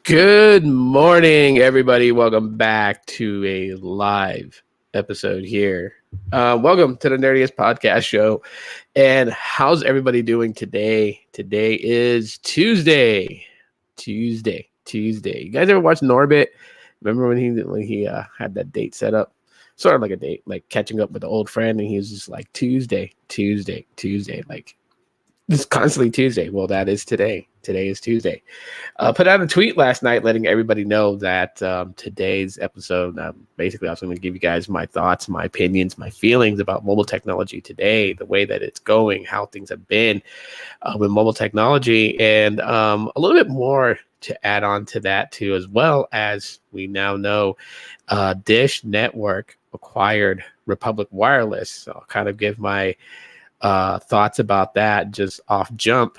Good morning, everybody. Welcome back to a live episode here. Welcome to the Nerdiest Podcast Show. And how's everybody doing today? Today is Tuesday. Tuesday. You guys ever watch Norbit? Remember when he had that date set up? Sort of like a date, like catching up with an old friend, and he was just like Tuesday. Like it's constantly Tuesday. Well, that is today. Today is Tuesday. Put out a tweet last night letting everybody know that today's episode, basically I was going to give you guys my thoughts, my opinions, my feelings about mobile technology today, the way that it's going, how things have been with mobile technology, and a little bit more to add on to that too, as well as we now know Dish Network acquired Republic Wireless. So I'll kind of give my thoughts about that just off jump.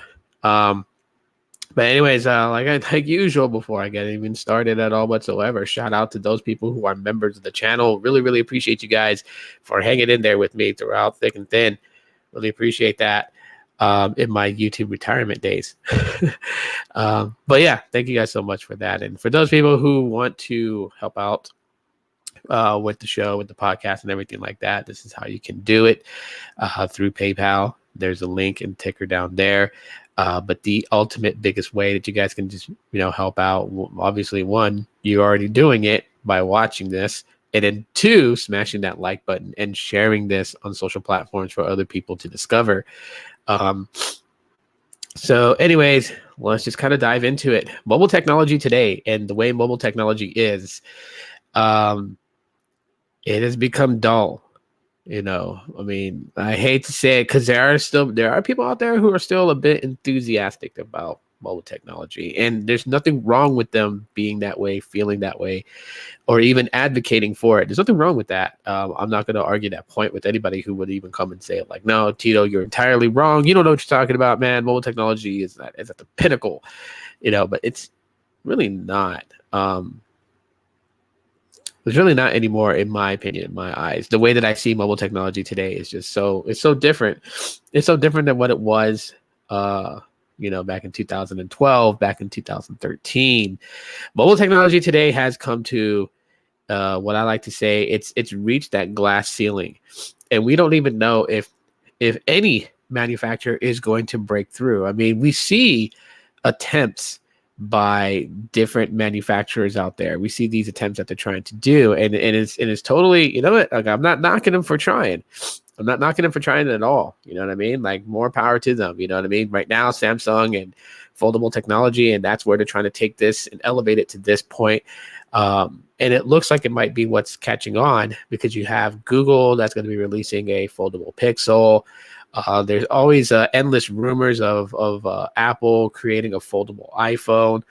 But anyways, like usual, before I get even started at all whatsoever, shout out to those people who are members of the channel. Really appreciate you guys for hanging in there with me throughout thick and thin. Really appreciate that in my YouTube retirement days. But yeah, thank you guys so much for that. And for those people who want to help out with the show, with the podcast and everything like that, this is how you can do it through PayPal. There's a link and ticker down there. But the ultimate biggest way that you guys can just, help out, obviously, one, you're already doing it by watching this. And then two, smashing that like button and sharing this on social platforms for other people to discover. So anyways, let's just kind of dive into it. Mobile technology today and the way mobile technology is, it has become dull. I hate to say it because there are people out there who are still a bit enthusiastic about mobile technology, and there's nothing wrong with them being that way, feeling that way, or even advocating for it. There's nothing wrong with that. I'm not going to argue that point with anybody who would even come and say it like, no, Tito, you're entirely wrong. You don't know what you're talking about, man. Mobile technology is at the pinnacle, but it's really not. It's really not anymore, in my opinion, in my eyes. The way that I see mobile technology today is just it's so different. It's so different than what it was, back in 2012, back in 2013. Mobile technology today has come to what I like to say, it's reached that glass ceiling. And we don't even know if any manufacturer is going to break through. I mean, we see attempts by different manufacturers out there. We see these attempts that they're trying to do, and it's totally, like, I'm not knocking them for trying. I'm not knocking them for trying it at all. You know what I mean? Like, more power to them. You know what I mean? Right now, Samsung and foldable technology, and that's where they're trying to take this and elevate it to this point. And it looks like it might be what's catching on, because you have Google that's going to be releasing a foldable Pixel. There's always endless rumors of Apple creating a foldable iPhone.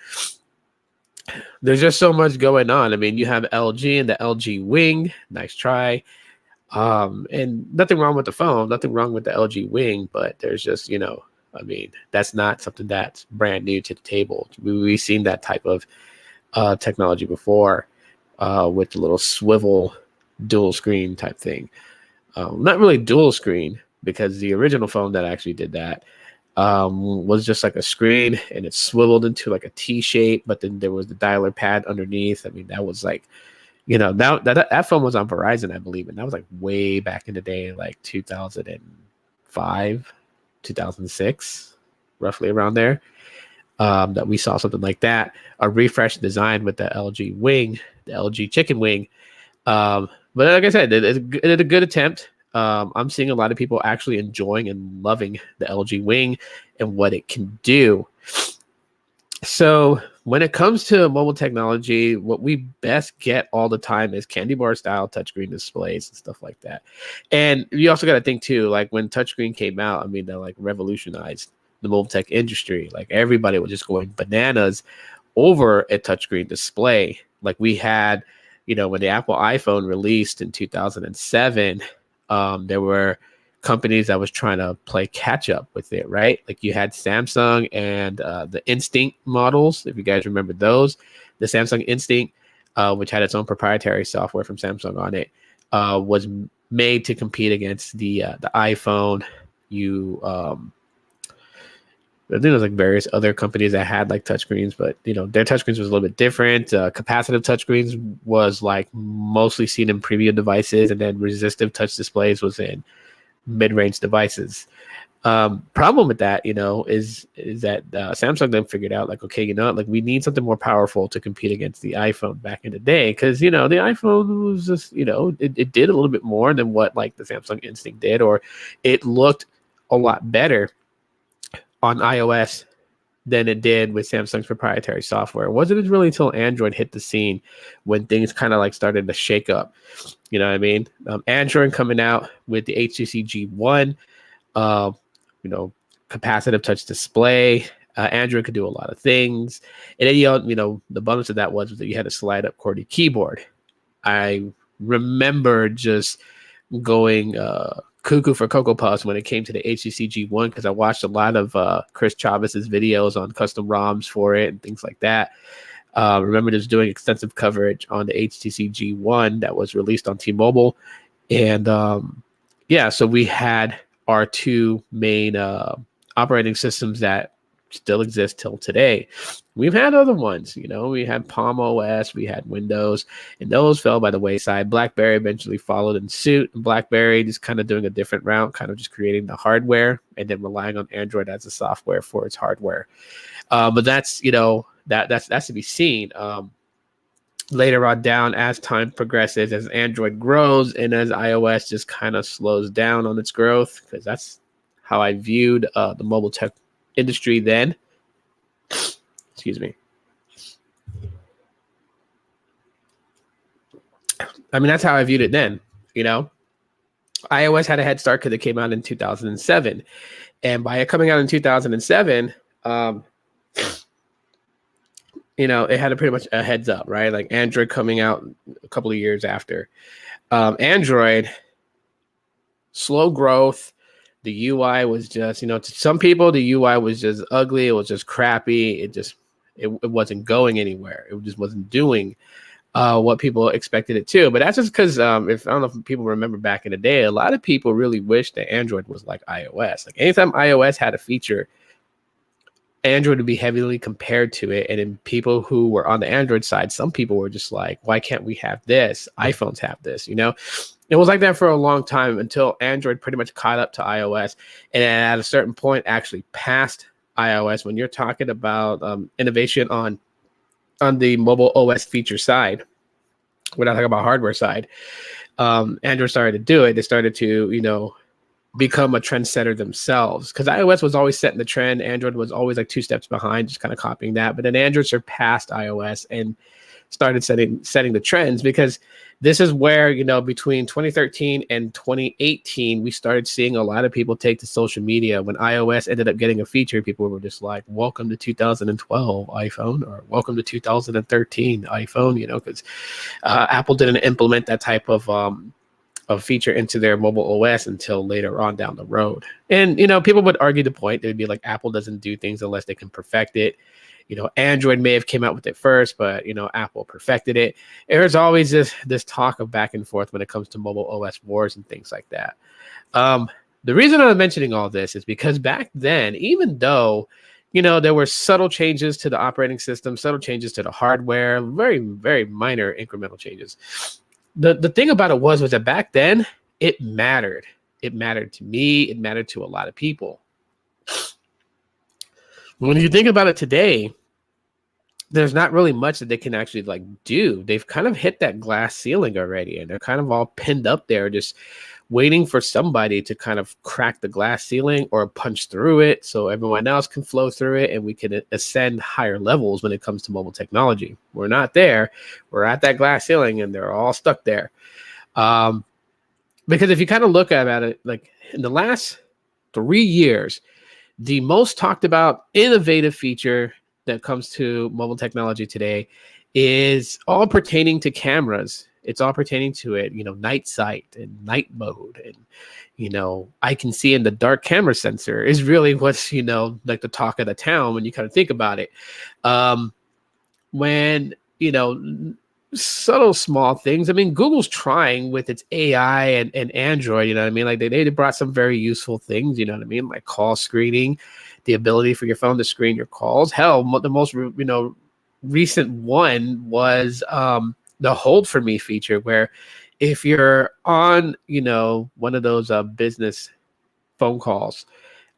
There's just so much going on. I mean, you have LG and the LG Wing. Nice try. And nothing wrong with the phone, nothing wrong with the LG Wing, but there's just, that's not something that's brand new to the table. We've seen that type of technology before with the little swivel dual screen type thing. Not really dual screen, because the original phone that actually did that was just like a screen, and it swiveled into like a T shape, but then there was the dialer pad underneath. I mean, that was like, that phone was on Verizon, I believe, and that was like way back in the day, like 2005, 2006, roughly around there, that we saw something like that, a refreshed design with the LG Wing, the LG Chicken Wing. But like I said, it's a good attempt. I'm seeing a lot of people actually enjoying and loving the LG Wing and what it can do. So when it comes to mobile technology, what we best get all the time is candy bar style touchscreen displays and stuff like that. And you also got to think too, like when touchscreen came out, I mean, that like revolutionized the mobile tech industry. Like, everybody was just going bananas over a touchscreen display. Like, we had, when the Apple iPhone released in 2007, there were companies that was trying to play catch up with it, right? Like, you had Samsung and the Instinct models, if you guys remember those. The Samsung Instinct, which had its own proprietary software from Samsung on it, was made to compete against the iPhone. I think there's like various other companies that had like touchscreens, but their touchscreens was a little bit different. Capacitive touchscreens was like mostly seen in premium devices, and then resistive touch displays was in mid-range devices. Problem with that, is that Samsung then figured out like, okay, like we need something more powerful to compete against the iPhone back in the day, because the iPhone was just it did a little bit more than what like the Samsung Instinct did, or it looked a lot better on iOS than it did with Samsung's proprietary software. It wasn't really until Android hit the scene when things kind of like started to shake up. You know what I mean? Android coming out with the HTC G1, capacitive touch display. Android could do a lot of things, and then the bonus of that was that you had a slide up QWERTY keyboard. I remember just going cuckoo for Cocoa Puffs when it came to the HTC G1, because I watched a lot of Chris Chavez's videos on custom ROMs for it and things like that. Remember just doing extensive coverage on the HTC G1 that was released on T-Mobile. And so we had our two main operating systems that still exist till today. We've had other ones, we had Palm OS, we had Windows, and those fell by the wayside. BlackBerry eventually followed in suit, and BlackBerry just kind of doing a different route, kind of just creating the hardware and then relying on Android as a software for its hardware. But that's, that's to be seen. Later on down, as time progresses, as Android grows and as iOS just kind of slows down on its growth, because that's how I viewed the mobile tech industry then. Excuse me. I mean, that's how I viewed it then. iOS had a head start because it came out in 2007. And by it coming out in 2007, it had a pretty much a heads up, right? Like Android coming out a couple of years after. Android, slow growth. The UI was just, to some people, the UI was just ugly. It was just crappy. It wasn't going anywhere. It just wasn't doing what people expected it to. But that's just because I don't know if people remember back in the day, a lot of people really wished that Android was like iOS. Like anytime iOS had a feature, Android would be heavily compared to it. And then people who were on the Android side, some people were just like, why can't we have this? iPhones have this, It was like that for a long time until Android pretty much caught up to iOS. And at a certain point, actually passed iOS. When you're talking about innovation on the mobile OS feature side, we're not talking about hardware side, Android started to do it. They started to, become a trendsetter themselves, because iOS was always setting the trend. Android was always like 2 steps behind, just kind of copying that. But then Android surpassed iOS and started setting the trends, because this is where, between 2013 and 2018, we started seeing a lot of people take to social media. When iOS ended up getting a feature, people were just like, welcome to 2012 iPhone, or welcome to 2013 iPhone, because Apple didn't implement that type of feature into their mobile OS until later on down the road. And, people would argue the point. They'd be like, Apple doesn't do things unless they can perfect it. Android may have came out with it first, but, Apple perfected it. There's always this talk of back and forth when it comes to mobile OS wars and things like that. The reason I'm mentioning all this is because back then, even though, there were subtle changes to the operating system, subtle changes to the hardware, very, very minor incremental changes. The thing about it was that back then it mattered. It mattered to me. It mattered to a lot of people. When you think about it today, there's not really much that they can actually like do. They've kind of hit that glass ceiling already, and they're kind of all pinned up there, just waiting for somebody to kind of crack the glass ceiling or punch through it so everyone else can flow through it and we can ascend higher levels when it comes to mobile technology. We're not there. We're at that glass ceiling and they're all stuck there. Because if you kind of look at it, like in the last 3 years, the most talked about innovative feature that comes to mobile technology today is all pertaining to cameras. It's all pertaining to it, night sight and night mode. And, I can see in the dark camera sensor is really what's, like the talk of the town when you kind of think about it. When, subtle small things. I mean, Google's trying with its AI and Android, Like they brought some very useful things, Like call screening. the ability for your phone to screen your calls. Hell, the most recent one was the hold for me feature, where if you're on one of those business phone calls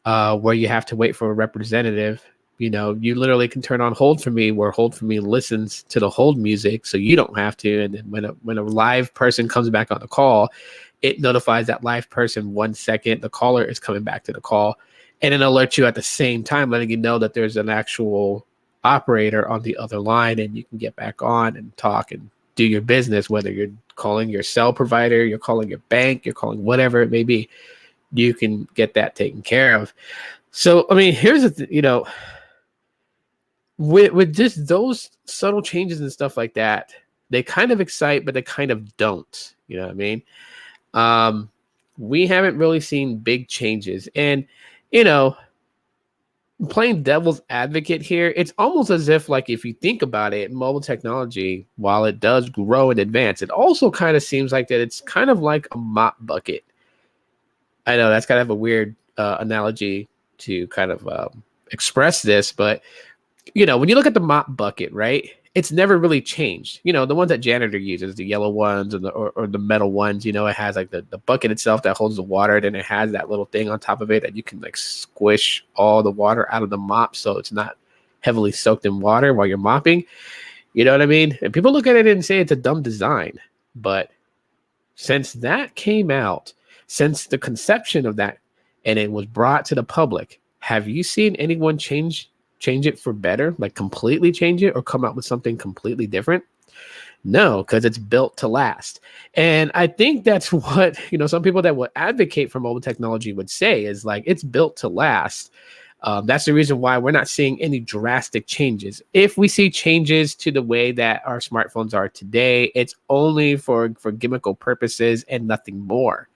where you have to wait for a representative, you literally can turn on hold for me, where hold for me listens to the hold music so you don't have to. And then when a live person comes back on the call, it notifies that live person 1 second the caller is coming back to the call, and it alerts you at the same time, letting you know that there's an actual operator on the other line, and you can get back on and talk and do your business, whether you're calling your cell provider, you're calling your bank, you're calling whatever it may be. You can get that taken care of. So, I mean, here's the with just those subtle changes and stuff like that, they kind of excite, but they kind of don't. You know what I mean? We haven't really seen big changes. And, playing devil's advocate here, it's almost as if, like, if you think about it, mobile technology, while it does grow and advance, it also kind of seems like that it's kind of like a mop bucket. I know that's kind of a weird analogy to kind of express this, but when you look at the mop bucket, right, it's never really changed. The ones that janitor uses, the yellow ones or the metal ones, it has like the bucket itself that holds the water. Then it has that little thing on top of it that you can like squish all the water out of the mop so it's not heavily soaked in water while you're mopping. You know what I mean? And people look at it and say it's a dumb design. But since that came out, since the conception of that, and it was brought to the public, have you seen anyone change it for better, like completely change it or come out with something completely different? No, because it's built to last. And I think that's what, some people that would advocate for mobile technology would say is like, it's built to last. That's the reason why we're not seeing any drastic changes. If we see changes to the way that our smartphones are today, it's only for gimmickal purposes and nothing more.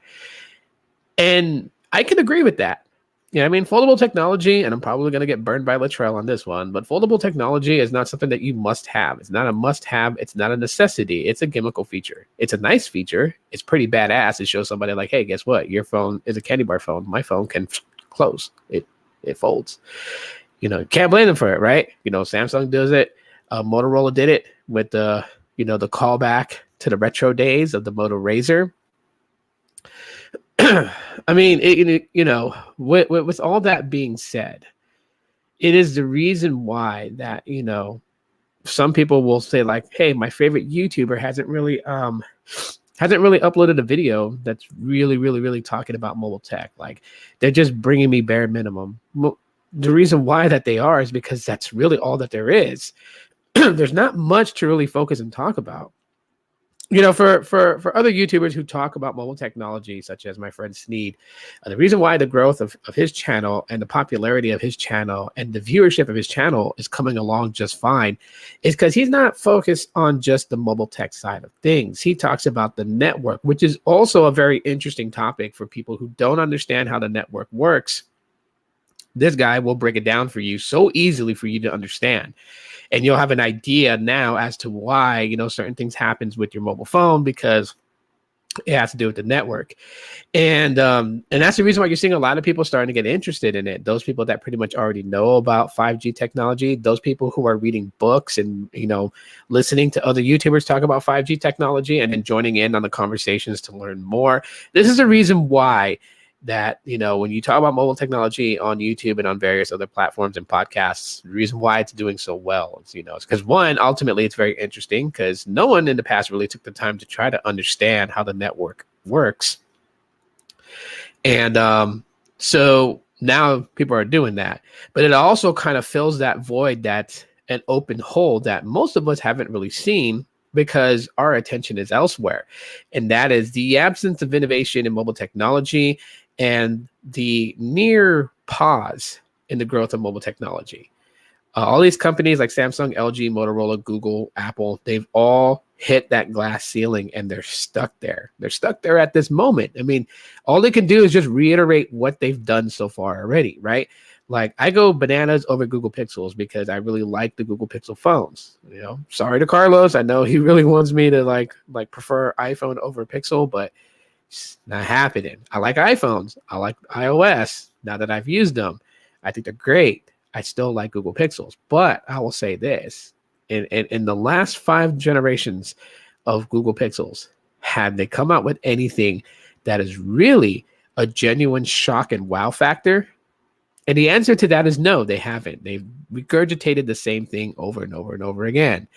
And I can agree with that. I mean, foldable technology, and I'm probably going to get burned by Latrell on this one, but foldable technology is not something that you must have. It's not a must have. It's not a necessity. It's a gimmickal feature. It's a nice feature. It's pretty badass. It shows somebody like, hey, guess what? Your phone is a candy bar phone. My phone can close. It folds. Can't blame them for it, right? Samsung does it. Motorola did it with the callback to the retro days of the Moto Razr. I mean, with all that being said, it is the reason why that, some people will say like, hey, my favorite YouTuber hasn't really uploaded a video that's really, really, really talking about mobile tech. Like, they're just bringing me bare minimum. The reason why that they are is because that's really all that there is. There's not much to really focus and talk about. For other YouTubers who talk about mobile technology, such as my friend Sneed, the reason why the growth of his channel and the popularity of his channel and the viewership of his channel is coming along just fine is because he's not focused on just the mobile tech side of things. He talks about the network, which is also a very interesting topic for people who don't understand how the network works. This guy will break it down for you so easily for you to understand. And you'll have an idea now as to why, certain things happens with your mobile phone, because it has to do with the network. And that's the reason why you're seeing a lot of people starting to get interested in it. Those people that pretty much already know about 5G technology, those people who are reading books and, listening to other YouTubers talk about 5G technology and then joining in on the conversations to learn more. This is the reason why that, when you talk about mobile technology on YouTube and on various other platforms and podcasts, the reason why it's doing so well is, it's because, one, ultimately it's very interesting because no one in the past really took the time to try to understand how the network works. And so now people are doing that, but it also kind of fills that void, that's an open hole that most of us haven't really seen because our attention is elsewhere. And that is the absence of innovation in mobile technology and the near pause in the growth of mobile technology. All these companies like Samsung, LG, Motorola, Google, Apple, they've all hit that glass ceiling and they're stuck there. They're stuck there at this moment. I mean, all they can do is just reiterate what they've done so far already, right? Like, I go bananas over Google Pixels because I really like the Google Pixel phones. Sorry to Carlos. I know he really wants me to like prefer iPhone over Pixel, but it's not happening. I like iPhones. I like iOS now that I've used them. I think they're great. I still like Google Pixels, but I will say this: in the last 5 generations of Google Pixels, have they come out with anything that is really a genuine shock and wow factor? And the answer to that is no, they haven't. They've regurgitated the same thing over and over and over again.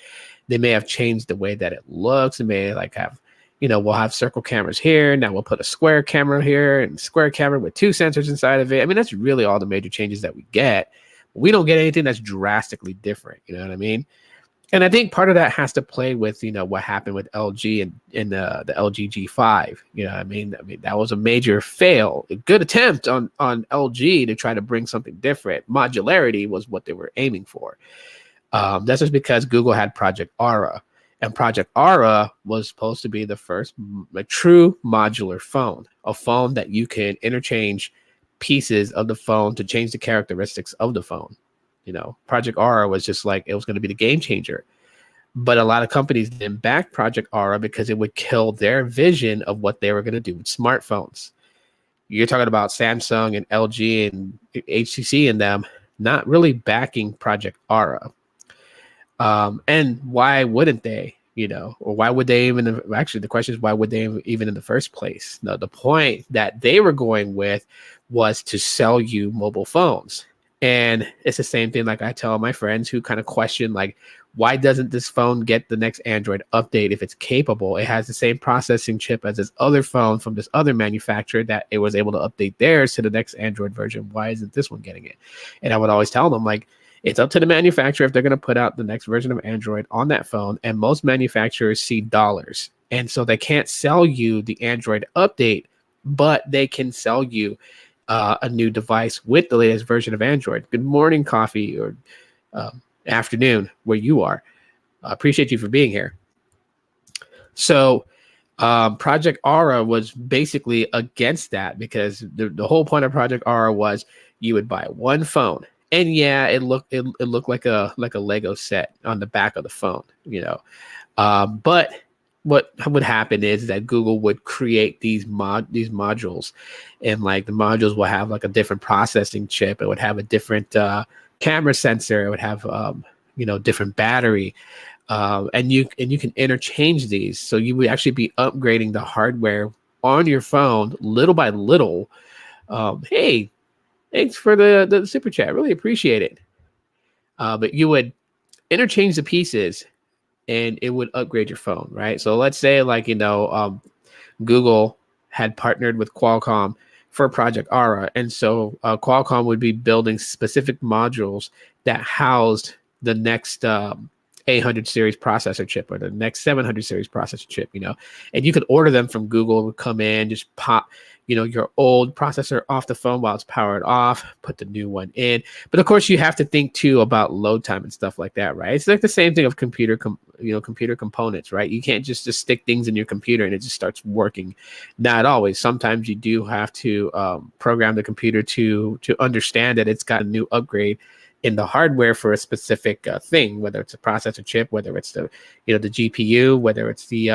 They may have changed the way that it looks. They may like have, we'll have circle cameras here. Now we'll put a square camera here and square camera with 2 sensors inside of it. I mean, that's really all the major changes that we get. We don't get anything that's drastically different. You know what I mean? And I think part of that has to play with, what happened with LG and in the LG G5. I mean, that was a major fail. A good attempt on LG to try to bring something different. Modularity was what they were aiming for. That's just because Google had Project Aura. And Project Aura was supposed to be the first true modular phone, a phone that you can interchange pieces of the phone to change the characteristics of the phone. Project Aura was just like, it was going to be the game changer. But a lot of companies didn't back Project Aura because it would kill their vision of what they were going to do with smartphones. You're talking about Samsung and LG and HTC and them not really backing Project Aura. And why wouldn't they, or why would they even, actually the question is, why would they even in the first place? No, the point that they were going with was to sell you mobile phones. And it's the same thing like I tell my friends who kind of question, like, why doesn't this phone get the next Android update if it's capable? It has the same processing chip as this other phone from this other manufacturer that it was able to update theirs to the next Android version. Why isn't this one getting it? And I would always tell them, like, it's up to the manufacturer if they're going to put out the next version of Android on that phone. And most manufacturers see dollars. And so they can't sell you the Android update, but they can sell you a new device with the latest version of Android. Good morning, coffee, or afternoon, where you are. I appreciate you for being here. So Project Aura was basically against that because the whole point of Project Aura was you would buy one phone. And yeah, it looked like a Lego set on the back of the phone, but what would happen is that Google would create these modules, and like the modules will have like a different processing chip. It would have a different camera sensor. It would have different battery, and you can interchange these. So you would actually be upgrading the hardware on your phone little by little. Hey, thanks for the super chat. Really appreciate it. But you would interchange the pieces and it would upgrade your phone, right? So let's say Google had partnered with Qualcomm for Project Aura. And so Qualcomm would be building specific modules that housed the next 800 series processor chip or the next 700 series processor chip, and you could order them from Google. It would come in, just pop, your old processor off the phone while it's powered off, put the new one in. But of course you have to think too about load time and stuff like that, right? It's like the same thing of computer components, right? You can't just stick things in your computer and it just starts working. Not always. Sometimes you do have to program the computer to understand that it's got a new upgrade in the hardware for a specific thing, whether it's a processor chip, whether it's the GPU, whether it's the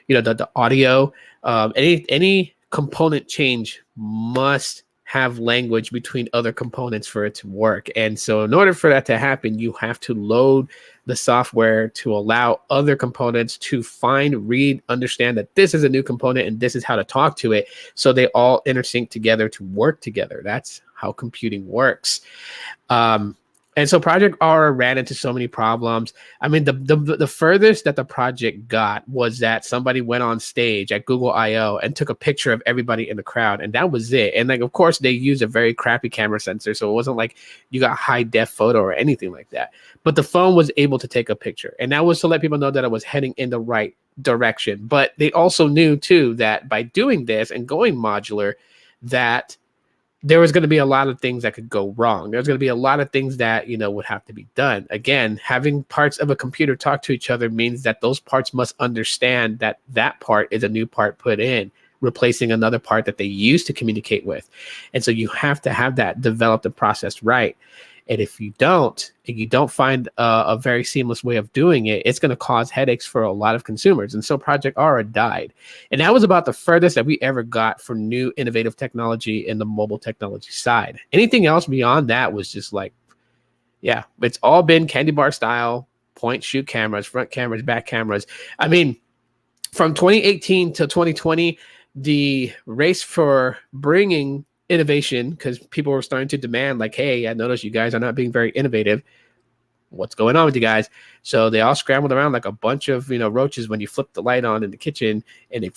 the audio, any component change must have language between other components for it to work. And so in order for that to happen, you have to load the software to allow other components to find, read, understand that this is a new component and this is how to talk to it. So they all intersync together to work together. That's how computing works. And so Project Aura ran into so many problems. I mean, the furthest that the project got was that somebody went on stage at Google I/O and took a picture of everybody in the crowd, and that was it. And like, of course, they used a very crappy camera sensor, so it wasn't like you got high def photo or anything like that. But the phone was able to take a picture, and that was to let people know that it was heading in the right direction. But they also knew too that by doing this and going modular, that there was going to be a lot of things that could go wrong. There's going to be a lot of things that, would have to be done. Again, having parts of a computer talk to each other means that those parts must understand that that part is a new part put in, replacing another part that they used to communicate with. And so you have to have that developed and processed right. And if you don't, and you don't find a very seamless way of doing it, it's going to cause headaches for a lot of consumers. And so Project Aura died. And that was about the furthest that we ever got for new innovative technology in the mobile technology side. Anything else beyond that was just like, yeah, it's all been candy bar style, point shoot cameras, front cameras, back cameras. I mean, from 2018 to 2020, the race for bringing innovation, because people were starting to demand, like, hey, I noticed you guys are not being very innovative. What's going on with you guys? So they all scrambled around like a bunch of, roaches when you flip the light on in the kitchen, and they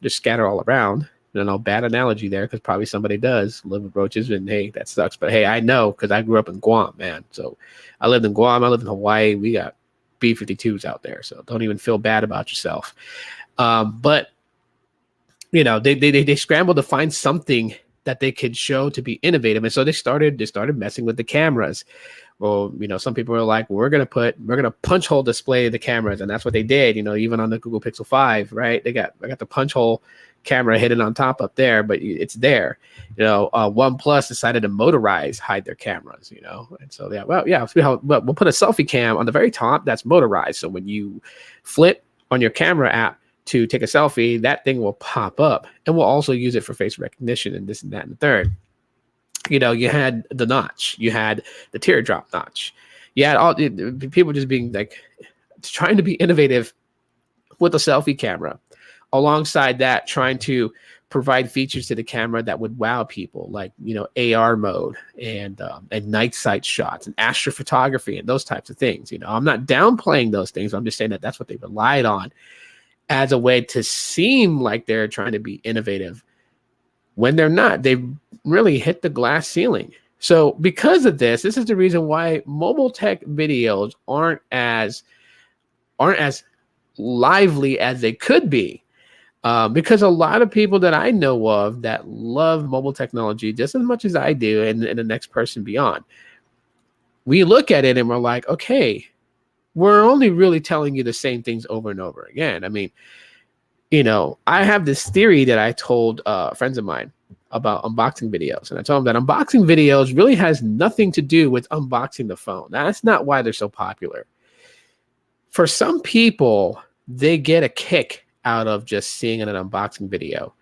just scatter all around. Bad analogy there, because probably somebody does live with roaches, and hey, that sucks. But hey, I know, because I grew up in Guam, man. So I lived in Guam, I lived in Hawaii. We got B-52s out there, so don't even feel bad about yourself. But they scrambled to find something that they could show to be innovative, and so they started messing with the cameras. Well, some people were like, we're gonna punch hole display the cameras, and that's what they did. Even on the Google Pixel 5, right? I got the punch hole camera hidden on top up there, but it's there. OnePlus decided to hide their cameras. And so we'll put a selfie cam on the very top that's motorized. So when you flip on your camera app to take a selfie, that thing will pop up, and we'll also use it for face recognition and this and that and the third. You had the notch, you had the teardrop notch, you had all people just being like trying to be innovative with a selfie camera. Alongside that, trying to provide features to the camera that would wow people, like AR mode and night sight shots and astrophotography and those types of things. I'm not downplaying those things. I'm just saying that that's what they relied on as a way to seem like they're trying to be innovative when they're not. They really hit the glass ceiling. So because of this is the reason why mobile tech videos aren't as lively as they could be. Because a lot of people that I know of that love mobile technology just as much as I do, and the next person beyond, we look at it and we're like, okay, we're only really telling you the same things over and over again. I mean, I have this theory that I told friends of mine about unboxing videos. And I told them that unboxing videos really has nothing to do with unboxing the phone. That's not why they're so popular. For some people, they get a kick out of just seeing an unboxing video.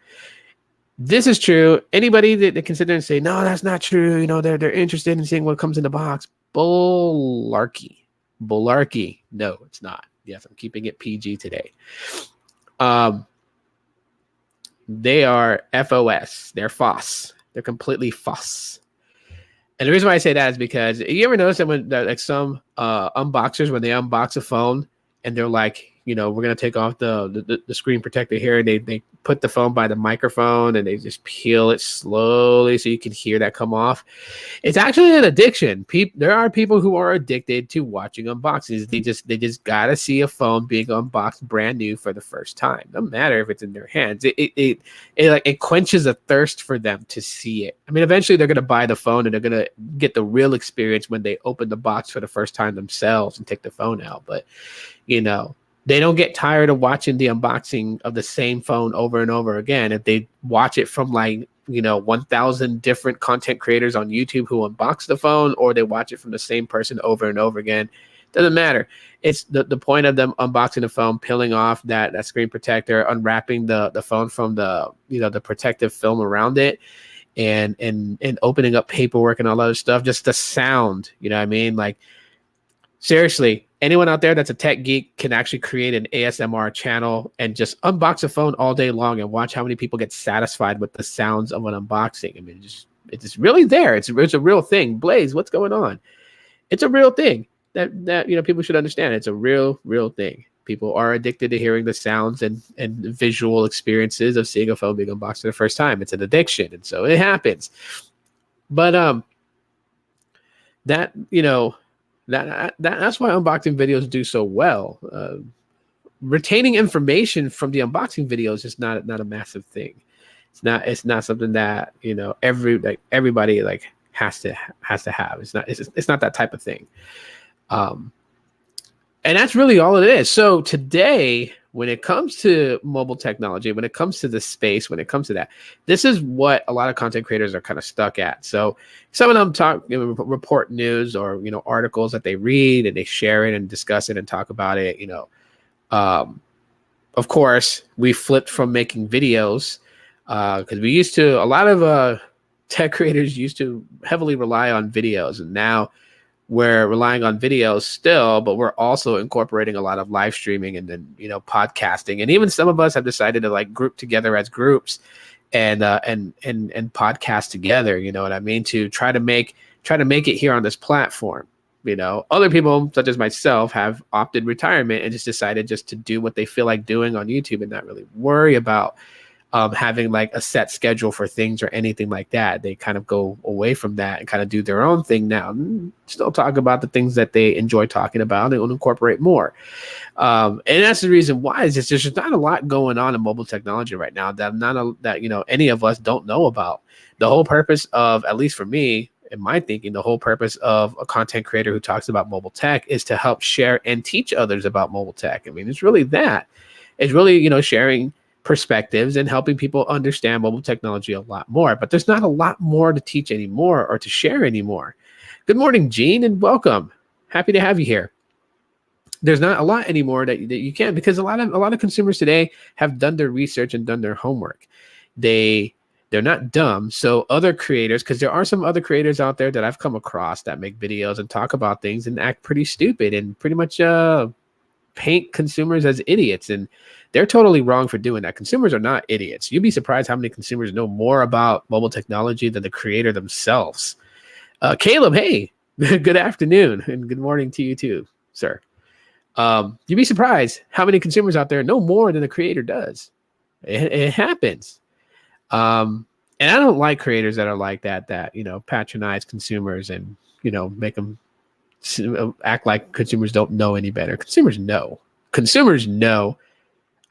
This is true. Anybody that can sit there and say, no, that's not true. They're interested in seeing what comes in the box. Bularkey. No, it's not. Yes, I'm keeping it PG today. They are FOS. They're FOS. They're completely FOS. And the reason why I say that is because you ever notice that when like some unboxers, when they unbox a phone and they're like, we're going to take off the screen protector here, and they put the phone by the microphone and they just peel it slowly so you can hear that come off. It's actually an addiction. There are people who are addicted to watching unboxings. They just got to see a phone being unboxed brand new for the first time. Doesn't matter if it's in their hands. It quenches a thirst for them to see it. I mean, eventually they're going to buy the phone and they're going to get the real experience when they open the box for the first time themselves and take the phone out. But, they don't get tired of watching the unboxing of the same phone over and over again. If they watch it from 1,000 different content creators on YouTube who unbox the phone, or they watch it from the same person over and over again, doesn't matter. It's the point of them unboxing the phone, peeling off that screen protector, unwrapping the phone from the protective film around it, and opening up paperwork and all that other stuff. Just the sound, what I mean? Like, seriously, anyone out there that's a tech geek can actually create an ASMR channel and just unbox a phone all day long and watch how many people get satisfied with the sounds of an unboxing. I mean, it's really there. It's a real thing. Blaze, what's going on? It's a real thing that people should understand. It's a real thing. People are addicted to hearing the sounds and visual experiences of seeing a phone being unboxed for the first time. It's an addiction, and so it happens. But that's why unboxing videos do so well. Retaining information from the unboxing videos is not a massive thing. It's not something that everybody has to have. It's not that type of thing. And that's really all it is. So today when it comes to mobile technology, when it comes to the space, when it comes to that, this is what a lot of content creators are kind of stuck at. So some of them report news or, articles that they read and they share it and discuss it and talk about it. Of course, we flipped from making videos because a lot of tech creators used to heavily rely on videos, and now we're relying on videos still, but we're also incorporating a lot of live streaming and then, podcasting. And even some of us have decided to like group together as groups and podcast together, you know what I mean? To try to make it here on this platform. Other people such as myself have opted retirement and just decided just to do what they feel like doing on YouTube and not really worry about having like a set schedule for things or anything like that. They kind of go away from that and kind of do their own thing now. Still talk about the things that they enjoy talking about and will incorporate more. And that's the reason why is there's not a lot going on in mobile technology right now that any of us don't know about. The whole purpose of, at least for me, in my thinking, the whole purpose of a content creator who talks about mobile tech is to help share and teach others about mobile tech. I mean, it's really that. It's really, sharing perspectives and helping people understand mobile technology a lot more. But there's not a lot more to teach anymore or to share anymore. Good morning, Gene, and welcome. Happy to have you here. There's not a lot anymore that you can, because a lot of consumers today have done their research and done their homework. They're not dumb. So other creators, because there are some other creators out there that I've come across that make videos and talk about things and act pretty stupid and pretty much paint consumers as idiots. And they're totally wrong for doing that. Consumers are not idiots. You'd be surprised how many consumers know more about mobile technology than the creator themselves. Caleb, hey, good afternoon and good morning to you too, sir. You'd be surprised how many consumers out there know more than the creator does. It happens. And I don't like creators that are like that patronize consumers and, make them act like consumers don't know any better. Consumers know.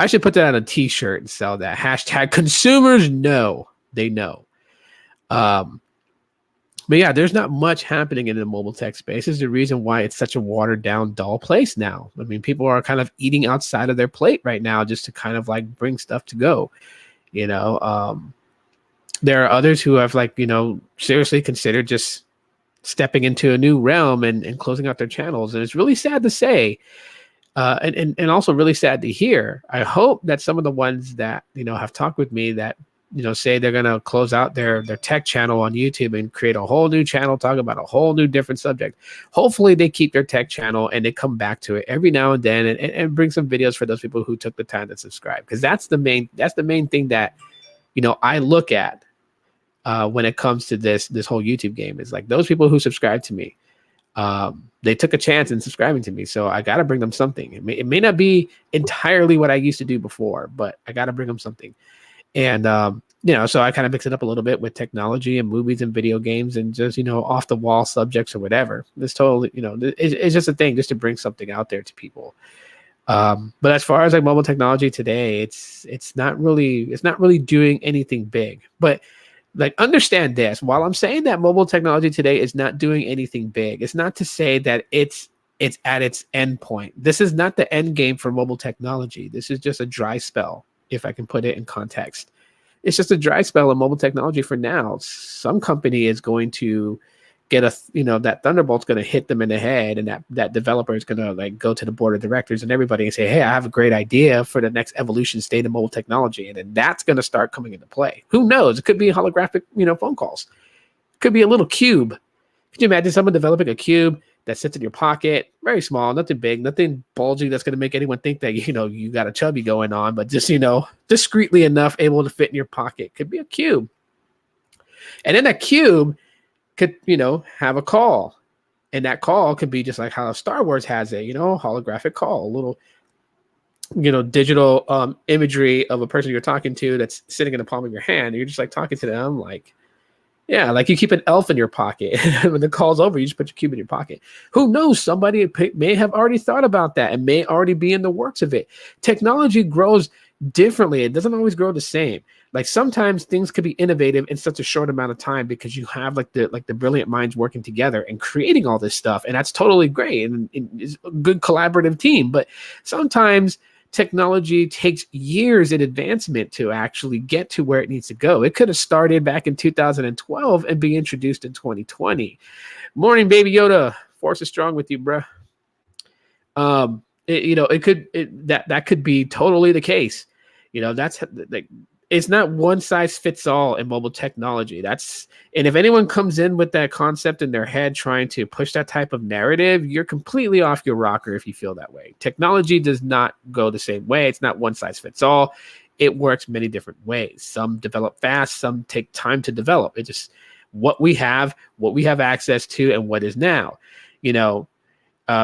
I should put that on a t-shirt and sell that. Hashtag consumers know. They know. But yeah, there's not much happening in the mobile tech space. This is the reason why it's such a watered down, dull place now. I mean, people are kind of eating outside of their plate right now just to kind of like bring stuff to go. There are others who have seriously considered just stepping into a new realm and closing out their channels. And it's really sad to say, and also really sad to hear. I hope that some of the ones that, have talked with me that, say they're going to close out their tech channel on YouTube and create a whole new channel, talk about a whole new different subject. Hopefully they keep their tech channel and they come back to it every now and then and bring some videos for those people who took the time to subscribe. Because that's the main thing that, I look at when it comes to this whole YouTube game, is like those people who subscribe to me. They took a chance in subscribing to me, so I got to bring them something. It may not be entirely what I used to do before, but I got to bring them something. And, so I kind of mix it up a little bit with technology and movies and video games and just, off the wall subjects or whatever. This totally, it's just a thing just to bring something out there to people. But as far as like mobile technology today, it's not really doing anything big. But like, understand this, while I'm saying that mobile technology today is not doing anything big, it's not to say that it's at its end point. This is not the end game for mobile technology. This is just a dry spell, if I can put it in context. It's just a dry spell of mobile technology for now. Some company is going to get that thunderbolt's going to hit them in the head, and that developer is going to like go to the board of directors and everybody and say, hey, I have a great idea for the next evolution state of mobile technology. And then that's going to start coming into play. Who knows? It could be holographic, phone calls. It could be a little cube. Could you imagine someone developing a cube that sits in your pocket, very small, nothing big, nothing bulgy that's going to make anyone think that, you got a chubby going on, but just, discreetly enough able to fit in your pocket. Could be a cube. And then that cube could, have a call. And that call could be just like how Star Wars has a, holographic call, a little, digital imagery of a person you're talking to that's sitting in the palm of your hand. And you're just like talking to them like, yeah, like you keep an elf in your pocket. When the call's over, you just put your cube in your pocket. Who knows? Somebody may have already thought about that and may already be in the works of it. Technology grows differently. It doesn't always grow the same. Like sometimes things could be innovative in such a short amount of time because you have like the brilliant minds working together and creating all this stuff. And that's totally great. And it's a good collaborative team. But sometimes technology takes years in advancement to actually get to where it needs to go. It could have started back in 2012 and be introduced in 2020. Morning, baby Yoda. Force is strong with you, bro. That could be totally the case. That's like, it's not one size fits all in mobile technology. And if anyone comes in with that concept in their head trying to push that type of narrative, you're completely off your rocker if you feel that way. Technology does not go the same way. It's not one size fits all. It works many different ways. Some develop fast, some take time to develop. It just what we have access to, and what is now.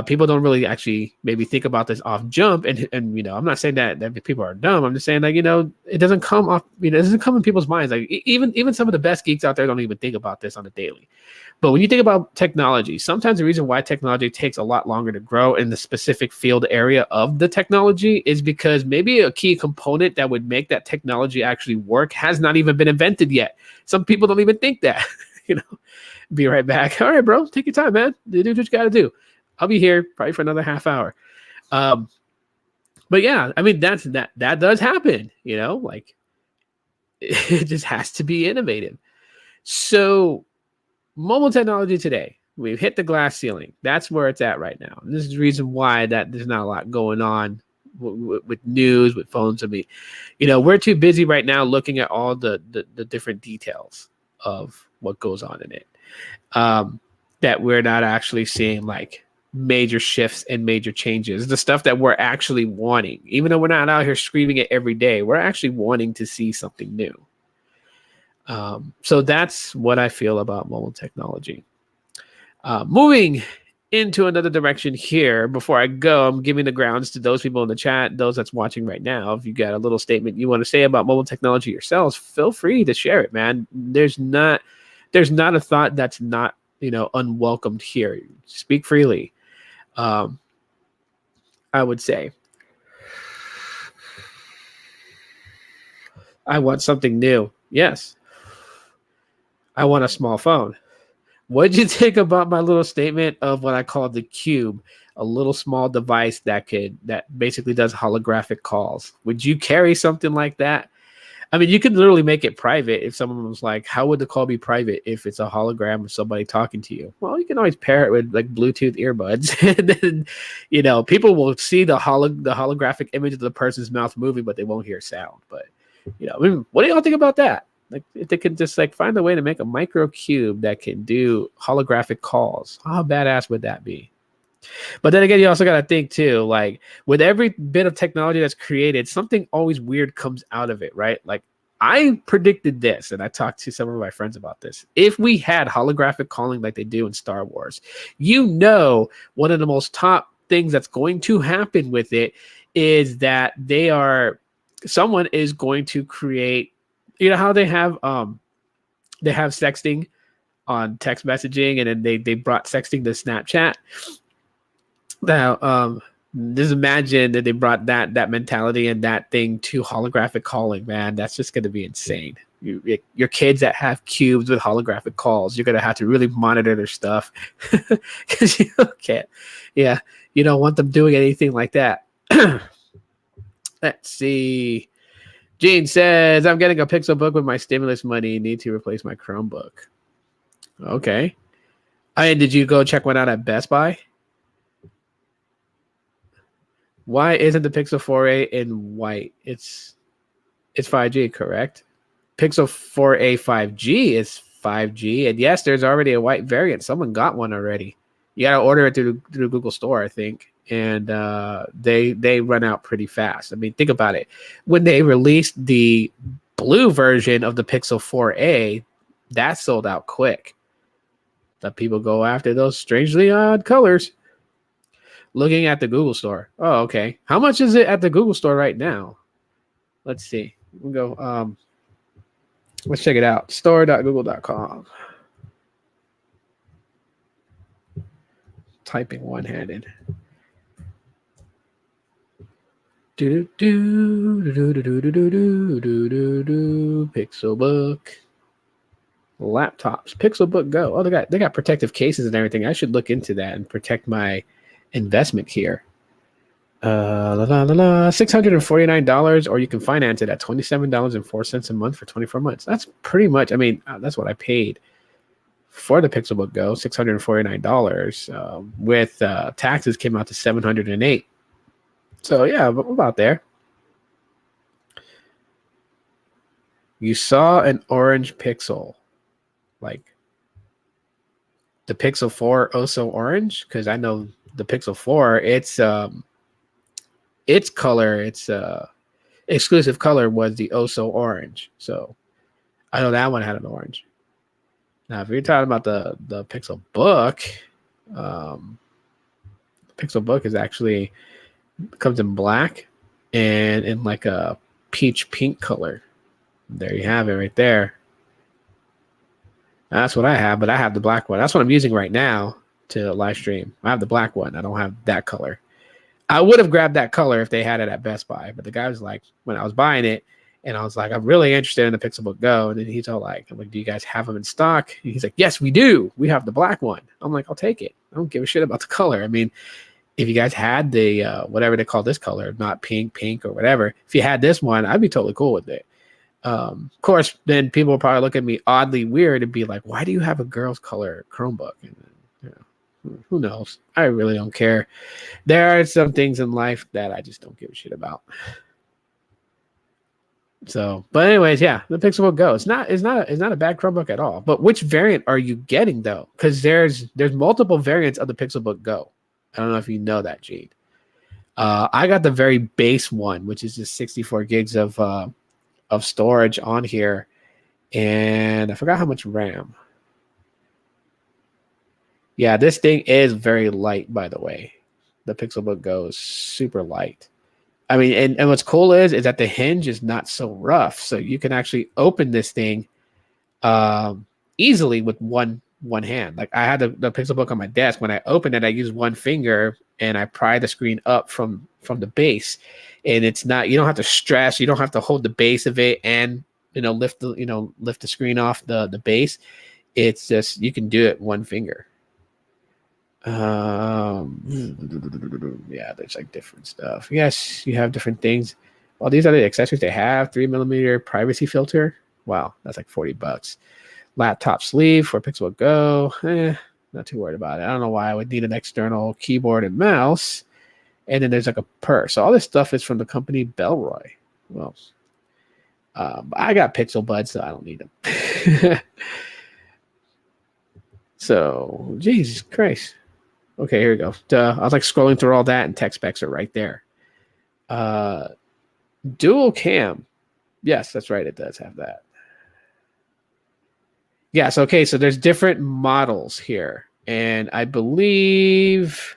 People don't really actually maybe think about this off jump, and I'm not saying that people are dumb. I'm just saying, like, it doesn't come off, it doesn't come in people's minds. Like, even some of the best geeks out there don't even think about this on a daily. But when you think about technology, sometimes the reason why technology takes a lot longer to grow in the specific field area of the technology is because maybe a key component that would make that technology actually work has not even been invented yet. Some people don't even think that. Be right back. All right, bro, take your time, man. Do what you got to do. I'll be here probably for another half hour. But yeah, I mean, that does happen, like, it just has to be innovative. So mobile technology today, we've hit the glass ceiling. That's where it's at right now. And this is the reason why that there's not a lot going on with news, with phones. I mean, we're too busy right now looking at all the different details of what goes on in it, that we're not actually seeing, like, major shifts and major changes, the stuff that we're actually wanting. Even though we're not out here screaming it every day, we're actually wanting to see something new. So that's what I feel about mobile technology. Moving into another direction here, before I go, I'm giving the grounds to those people in the chat, those that's watching right now. If you got a little statement you want to say about mobile technology yourselves, feel free to share it, man. There's not a thought that's not, unwelcomed here. Speak freely. I would say I want something new. Yes. I want a small phone. What did you think about my little statement of what I call the Cube, a little small device that basically does holographic calls? Would you carry something like that? I mean, you could literally make it private. If someone was like, how would the call be private if it's a hologram of somebody talking to you? Well, you can always pair it with, like, Bluetooth earbuds. And then, people will see the holographic image of the person's mouth moving, but they won't hear sound. But, I mean, what do y'all think about that? Like, if they could just, like, find a way to make a micro cube that can do holographic calls, how badass would that be? But then again, you also got to think too, like, with every bit of technology that's created, something always weird comes out of it, right? Like, I predicted this, and I talked to some of my friends about this. If we had holographic calling like they do in Star Wars, one of the most top things that's going to happen with it is that someone is going to create, how they have sexting on text messaging, and then they brought sexting to Snapchat. Now, just imagine that they brought that mentality and that thing to holographic calling, man. That's just going to be insane. Your kids that have cubes with holographic calls, you're going to have to really monitor their stuff because you can't. Yeah, you don't want them doing anything like that. Let's see. Gene says, I'm getting a Pixel book with my stimulus money. Need to replace my Chromebook. Okay. And did you go check one out at Best Buy? Why isn't the Pixel 4a in white? It's 5G, correct? Pixel 4a 5G is 5G, and yes, there's already a white variant. Someone got one already. You gotta order it through Google Store, I think, and they run out pretty fast. I mean, think about it. When they released the blue version of the Pixel 4a, that sold out quick. That people go after those strangely odd colors. Looking at the Google Store. Oh, okay. How much is it at the Google Store right now? Let's see. We'll go. Let's check it out. Store.google.com. Typing one-handed. Pixelbook. Laptops. Pixelbook Go. Oh, they got protective cases and everything. I should look into that and protect my investment here. $649, or you can finance it at $27.04 a month for 24 months. That's pretty much, I mean, that's what I paid for the Pixelbook Go, $649. With taxes came out to $708. So yeah, about there. You saw an orange Pixel, like the Pixel 4 also orange, because I know the Pixel 4, its color, its exclusive color was the Oso orange. So I know that one had an orange. Now, if you're talking about the Pixel Book, Pixel Book is actually comes in black and in like a peach pink color. There you have it right there. That's what I have, but I have the black one. That's what I'm using right now to live stream. I have the black one. I don't have that color. I would have grabbed that color if they had it at Best Buy, but the guy was like, when I was buying it, and I was like, I'm really interested in the Pixelbook Go. And then he's all like, I'm like, do you guys have them in stock? And he's like, yes, we do. We have the black one. I'm like, I'll take it. I don't give a shit about the color. I mean, if you guys had the whatever they call this color, not pink or whatever, if you had this one, I'd be totally cool with it. Of course, then people will probably look at me oddly weird and be like, why do you have a girl's color Chromebook? And, who knows? I really don't care. There are some things in life that I just don't give a shit about. So, but anyways, yeah, the Pixelbook Go. It's not a bad Chromebook at all. But which variant are you getting though? Because there's multiple variants of the Pixelbook Go. I don't know if you know that, Gene. I got the very base one, which is just 64 gigs of storage on here, and I forgot how much RAM. Yeah, this thing is very light, by the way. The Pixelbook Go is super light. I mean, and what's cool is that the hinge is not so rough, so you can actually open this thing easily with one hand. Like I had the Pixelbook on my desk. When I opened it, I used one finger and I pry the screen up from the base, and it's not, you don't have to stress, you don't have to hold the base of it and lift the screen off the base. It's just, you can do it one finger. Yeah, there's like different stuff. Yes, you have different things. Well, these are the accessories they have. 3mm privacy filter. Wow, that's like $40. Laptop sleeve for Pixelbook Go. Not too worried about it. I don't know why I would need an external keyboard and mouse. And then there's like a purse. So all this stuff is from the company Bellroy. Well, I got Pixel Buds, so I don't need them. So, Jesus Christ. Okay, here we go. I was like scrolling through all that, and tech specs are right there. Dual cam. Yes, that's right. It does have that. Yes, okay, so there's different models here. And I believe,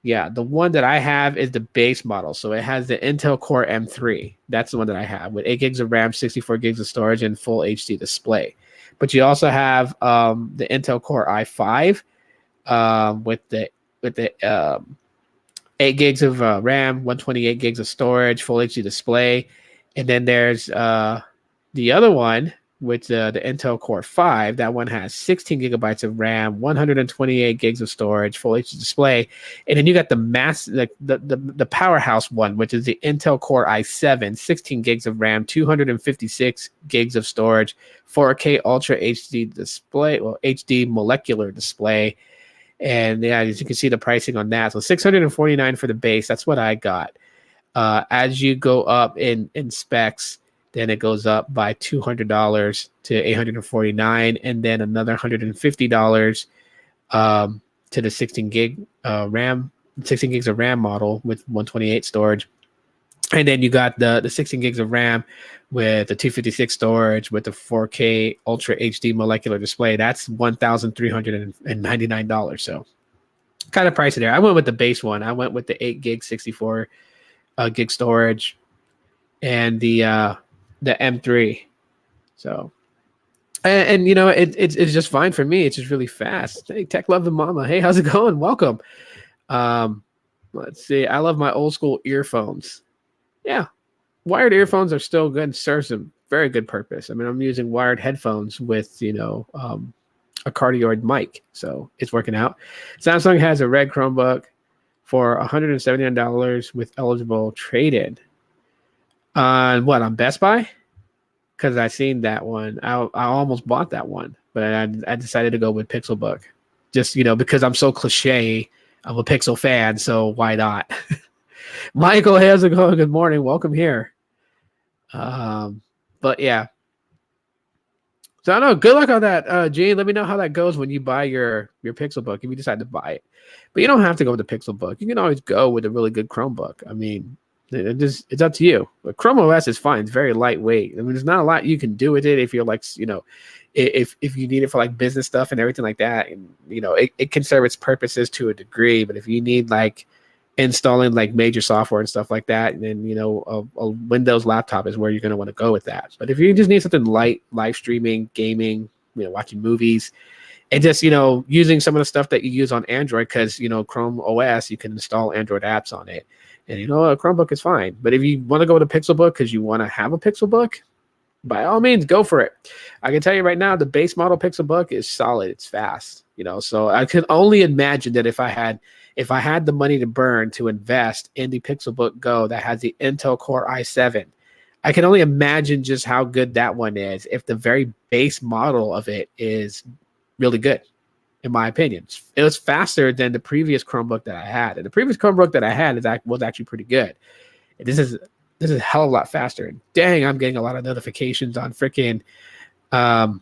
yeah, the one that I have is the base model. So it has the Intel Core M3. That's the one that I have with 8 gigs of RAM, 64 gigs of storage, and full HD display. But you also have the Intel Core i5 with the 8 gigs of RAM, 128 gigs of storage, full HD display. And then there's the other one with the Intel Core 5. That one has 16 gigabytes of RAM, 128 gigs of storage, full HD display. And then you got the powerhouse one, which is the Intel Core i7, 16 gigs of RAM, 256 gigs of storage, 4K Ultra HD display, well, HD molecular display. And yeah, as you can see the pricing on that. So $649 for the base. That's what I got. As you go up in specs, then it goes up by $200 to $849, and then another $150 to the 16 gigs of RAM model with 128 storage. And then you got the 16 gigs of RAM with the 256 storage with the 4K Ultra HD molecular display. That's $1,399. So kind of pricey there. I went with the base one. I went with the 8 gig 64 gig storage and the M3. So and it's just fine for me. It's just really fast. Hey, Tech Love and Mama. Hey, how's it going? Welcome. Let's see. I love my old school earphones. Yeah, wired earphones are still good and serve some very good purpose. I mean, I'm using wired headphones with, a cardioid mic, so it's working out. Samsung has a red Chromebook for $179 with eligible trade-in. On Best Buy? Because I seen that one. I almost bought that one, but I decided to go with Pixelbook. Just, because I'm so cliche. I'm a Pixel fan, so why not? Michael, how's it going? Good morning. Welcome here. But yeah. So I don't know. Good luck on that, Gene. Let me know how that goes when you buy your Pixelbook, if you decide to buy it. But you don't have to go with the Pixelbook. You can always go with a really good Chromebook. I mean, it's up to you. But Chrome OS is fine. It's very lightweight. I mean, there's not a lot you can do with it if you're like, if you need it for like business stuff and everything like that. And, it can serve its purposes to a degree. But if you need like installing like major software and stuff like that, and then a Windows laptop is where you're going to want to go with that. But if you just need something light, live streaming, gaming, watching movies, and just using some of the stuff that you use on Android, because Chrome OS, you can install Android apps on it, and a Chromebook is fine. But if you want to go with a Pixelbook because you want to have a Pixelbook, by all means, go for it. I can tell you right now, the base model Pixelbook is solid. It's fast. So I can only imagine that if I had the money to burn to invest in the Pixelbook Go that has the Intel Core i7, I can only imagine just how good that one is if the very base model of it is really good, in my opinion. It was faster than the previous Chromebook that I had. And the previous Chromebook that I had was actually pretty good. And this is a hell of a lot faster. And dang, I'm getting a lot of notifications on freaking on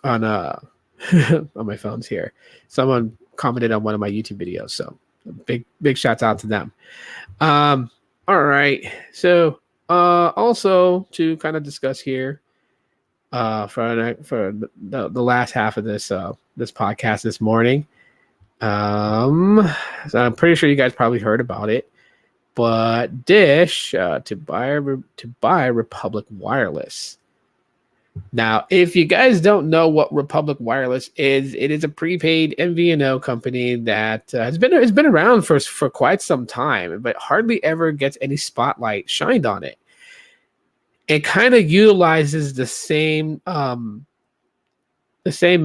my phones here. Someone commented on one of my YouTube videos, so big shouts out to them. All right, so also to kind of discuss here for the last half of this podcast this morning, so I'm pretty sure you guys probably heard about it, but Dish to buy Republic Wireless. Now, if you guys don't know what Republic Wireless is, it is a prepaid MVNO company that has been around for quite some time, but hardly ever gets any spotlight shined on it. It kind of utilizes the same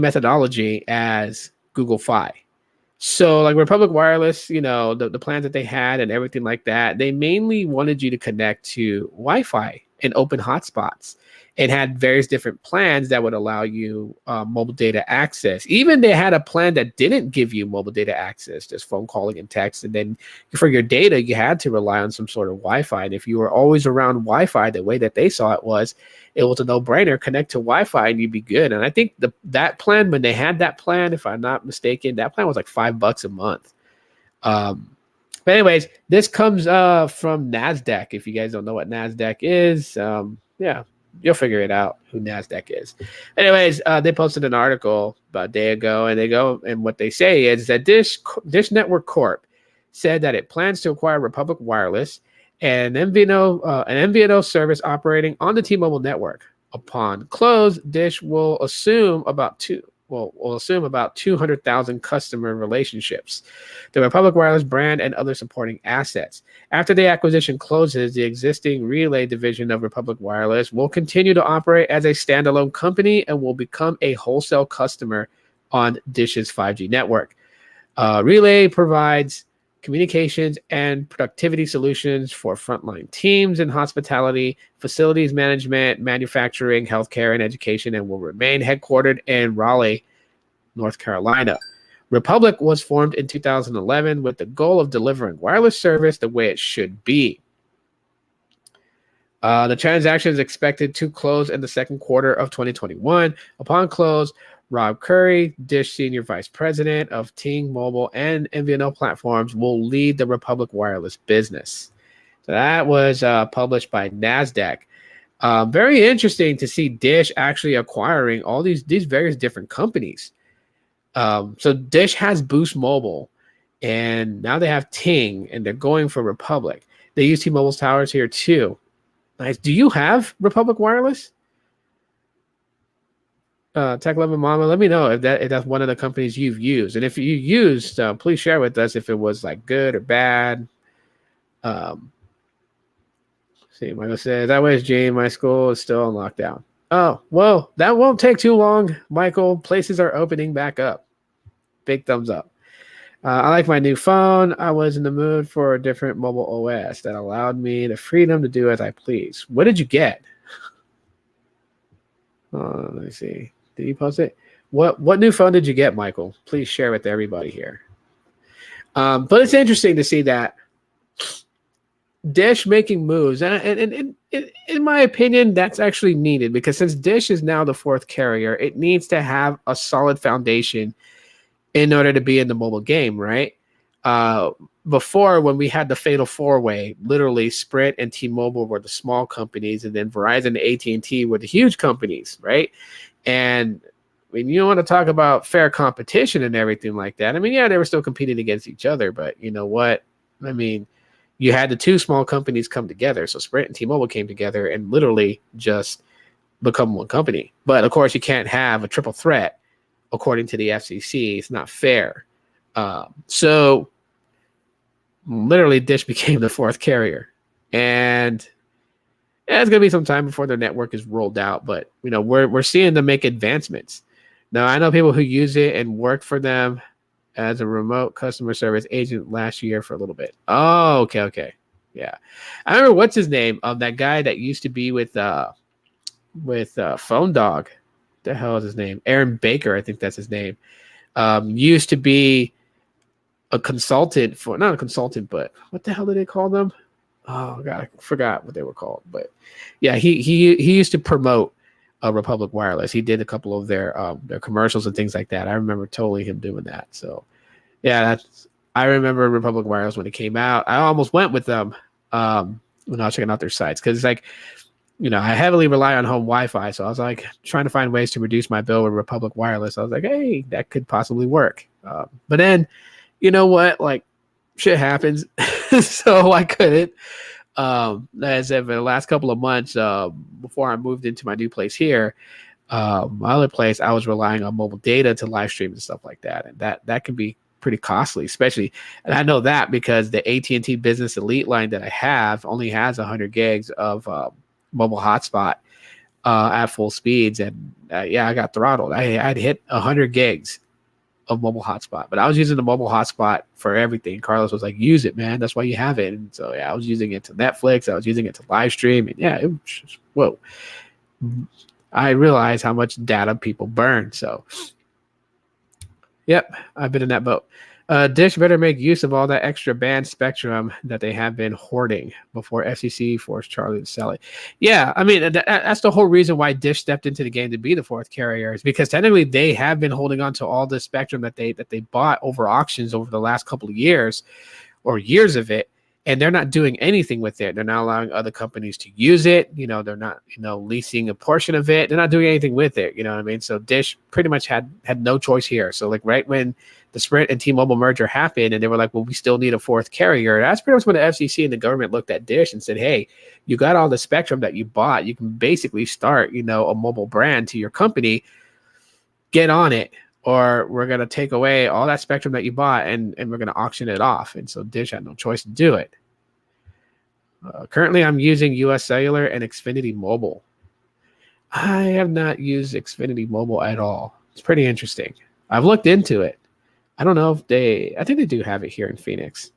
methodology as Google Fi. So, like Republic Wireless, the plans that they had and everything like that, they mainly wanted you to connect to Wi-Fi and open hotspots. It had various different plans that would allow you mobile data access. Even they had a plan that didn't give you mobile data access, just phone calling and text. And then for your data, you had to rely on some sort of Wi-Fi. And if you were always around Wi-Fi, the way that they saw it was a no-brainer. Connect to Wi-Fi and you'd be good. And I think that plan, when they had that plan, if I'm not mistaken, that plan was like $5 a month. But anyways, this comes from NASDAQ. If you guys don't know what NASDAQ is, yeah. You'll figure it out who NASDAQ is. Anyways, they posted an article about a day ago, and what they say is that Dish Network Corp said that it plans to acquire Republic Wireless, an MVNO service operating on the T-Mobile network. Upon close, Dish will assume about 200,000 customer relationships, the Republic Wireless brand, and other supporting assets. After the acquisition closes, the existing Relay division of Republic Wireless will continue to operate as a standalone company and will become a wholesale customer on Dish's 5G network. Relay provides communications and productivity solutions for frontline teams in hospitality, facilities management, manufacturing, healthcare, and education, and will remain headquartered in Raleigh, North Carolina. Republic was formed in 2011 with the goal of delivering wireless service the way it should be. The transaction is expected to close in the second quarter of 2021. Upon close, Rob Curry, Dish Senior Vice President of Ting Mobile and MVNO platforms, will lead the Republic Wireless business. So that was published by NASDAQ. Very interesting to see Dish actually acquiring all these various different companies. So Dish has Boost Mobile, and now they have Ting, and they're going for Republic. They use T-Mobile's towers here too. Nice. Do you have Republic Wireless? Tech Love and Mama, let me know if that's one of the companies you've used, and if you used, please share with us if it was like good or bad. See, Michael says that was Jane. My school is still on lockdown. Oh well, that won't take too long, Michael. Places are opening back up. Big thumbs up. I like my new phone. I was in the mood for a different mobile OS that allowed me the freedom to do as I please. What did you get? Let me see. Did you post it? What new phone did you get, Michael? Please share with everybody here. But it's interesting to see that Dish making moves, and in my opinion, that's actually needed because since Dish is now the fourth carrier, it needs to have a solid foundation in order to be in the mobile game, right? Uh, Before, when we had the fatal four-way, literally Sprint and T-Mobile were the small companies, and then Verizon and AT&T were the huge companies, right? And I mean, you want to talk about fair competition and everything like that. I mean, yeah, they were still competing against each other, but you know what? I mean, you had the two small companies come together. So Sprint and T-Mobile came together and literally just become one company. But of course, you can't have a triple threat according to the FCC. It's not fair. So literally, Dish became the fourth carrier, and it's going to be some time before their network is rolled out. But you know, we're seeing them make advancements. Now, I know people who use it and worked for them as a remote customer service agent last year for a little bit. Oh, okay, yeah. I remember what's his name? That guy that used to be with Phone Dog. The hell is his name? Aaron Baker, I think that's his name. Used to be a consultant for not a consultant, but what the hell did they call them? Oh god, I forgot what they were called. But yeah, he used to promote Republic Wireless. He did a couple of their commercials and things like that. I remember totally him doing that. So yeah, I remember Republic Wireless when it came out. I almost went with them when I was checking out their sites because it's like, you know, I heavily rely on home Wi-Fi, so I was like trying to find ways to reduce my bill with Republic Wireless. I was like, hey, that could possibly work. But then, you know what? Like, shit happens, so I couldn't. As I said, for the last couple of months, before I moved into my new place here, my other place, I was relying on mobile data to live stream and stuff like that, and that can be pretty costly, especially. And I know that because the AT&T Business Elite line that I have only has 100 gigs of mobile hotspot at full speeds, and yeah, I got throttled. I'd hit 100 gigs of mobile hotspot, but I was using the mobile hotspot for everything. Carlos was like, use it, man, that's why you have it. And so yeah, I was using it to Netflix, I was using it to live stream, and yeah, it was just, whoa. I realized how much data people burn. So yep, I've been in that boat. Dish better make use of all that extra band spectrum that they have been hoarding before FCC forced Charlie to sell it. Yeah, I mean, that's the whole reason why Dish stepped into the game to be the fourth carrier, is because technically they have been holding on to all the spectrum that they bought over auctions over the last couple of years, or years of it, and they're not doing anything with it. They're not allowing other companies to use it. You know, they're not, you know, leasing a portion of it. They're not doing anything with it. You know what I mean? So Dish pretty much had no choice here. So like right when the Sprint and T-Mobile merger happened, and they were like, well, we still need a fourth carrier. That's pretty much when the FCC and the government looked at Dish and said, hey, you got all the spectrum that you bought. You can basically start, you know, a mobile brand to your company. Get on it, or we're going to take away all that spectrum that you bought and we're going to auction it off. And so Dish had no choice to do it. Currently, I'm using US Cellular and Xfinity Mobile. I have not used Xfinity Mobile at all. It's pretty interesting. I've looked into it. I don't know if I think they do have it here in Phoenix.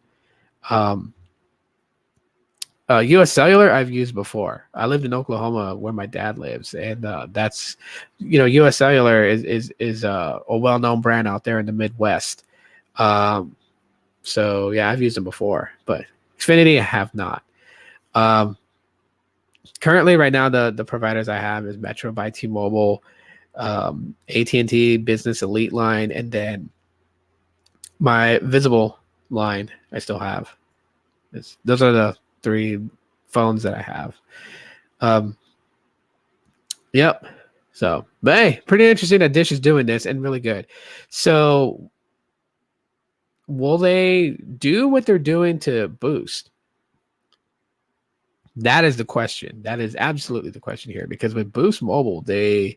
US Cellular I've used before. I lived in Oklahoma where my dad lives, and that's, you know, US Cellular is a well-known brand out there in the Midwest. So yeah, I've used them before, but Xfinity I have not. Currently right now the providers I have is Metro by T-Mobile, AT&T Business Elite line, and then my Visible line I still have. Those are the three phones that I have. Yep. So, but hey, pretty interesting that Dish is doing this, and really good. So will they do what they're doing to Boost? That is the question. That is absolutely the question here, because with Boost Mobile, they're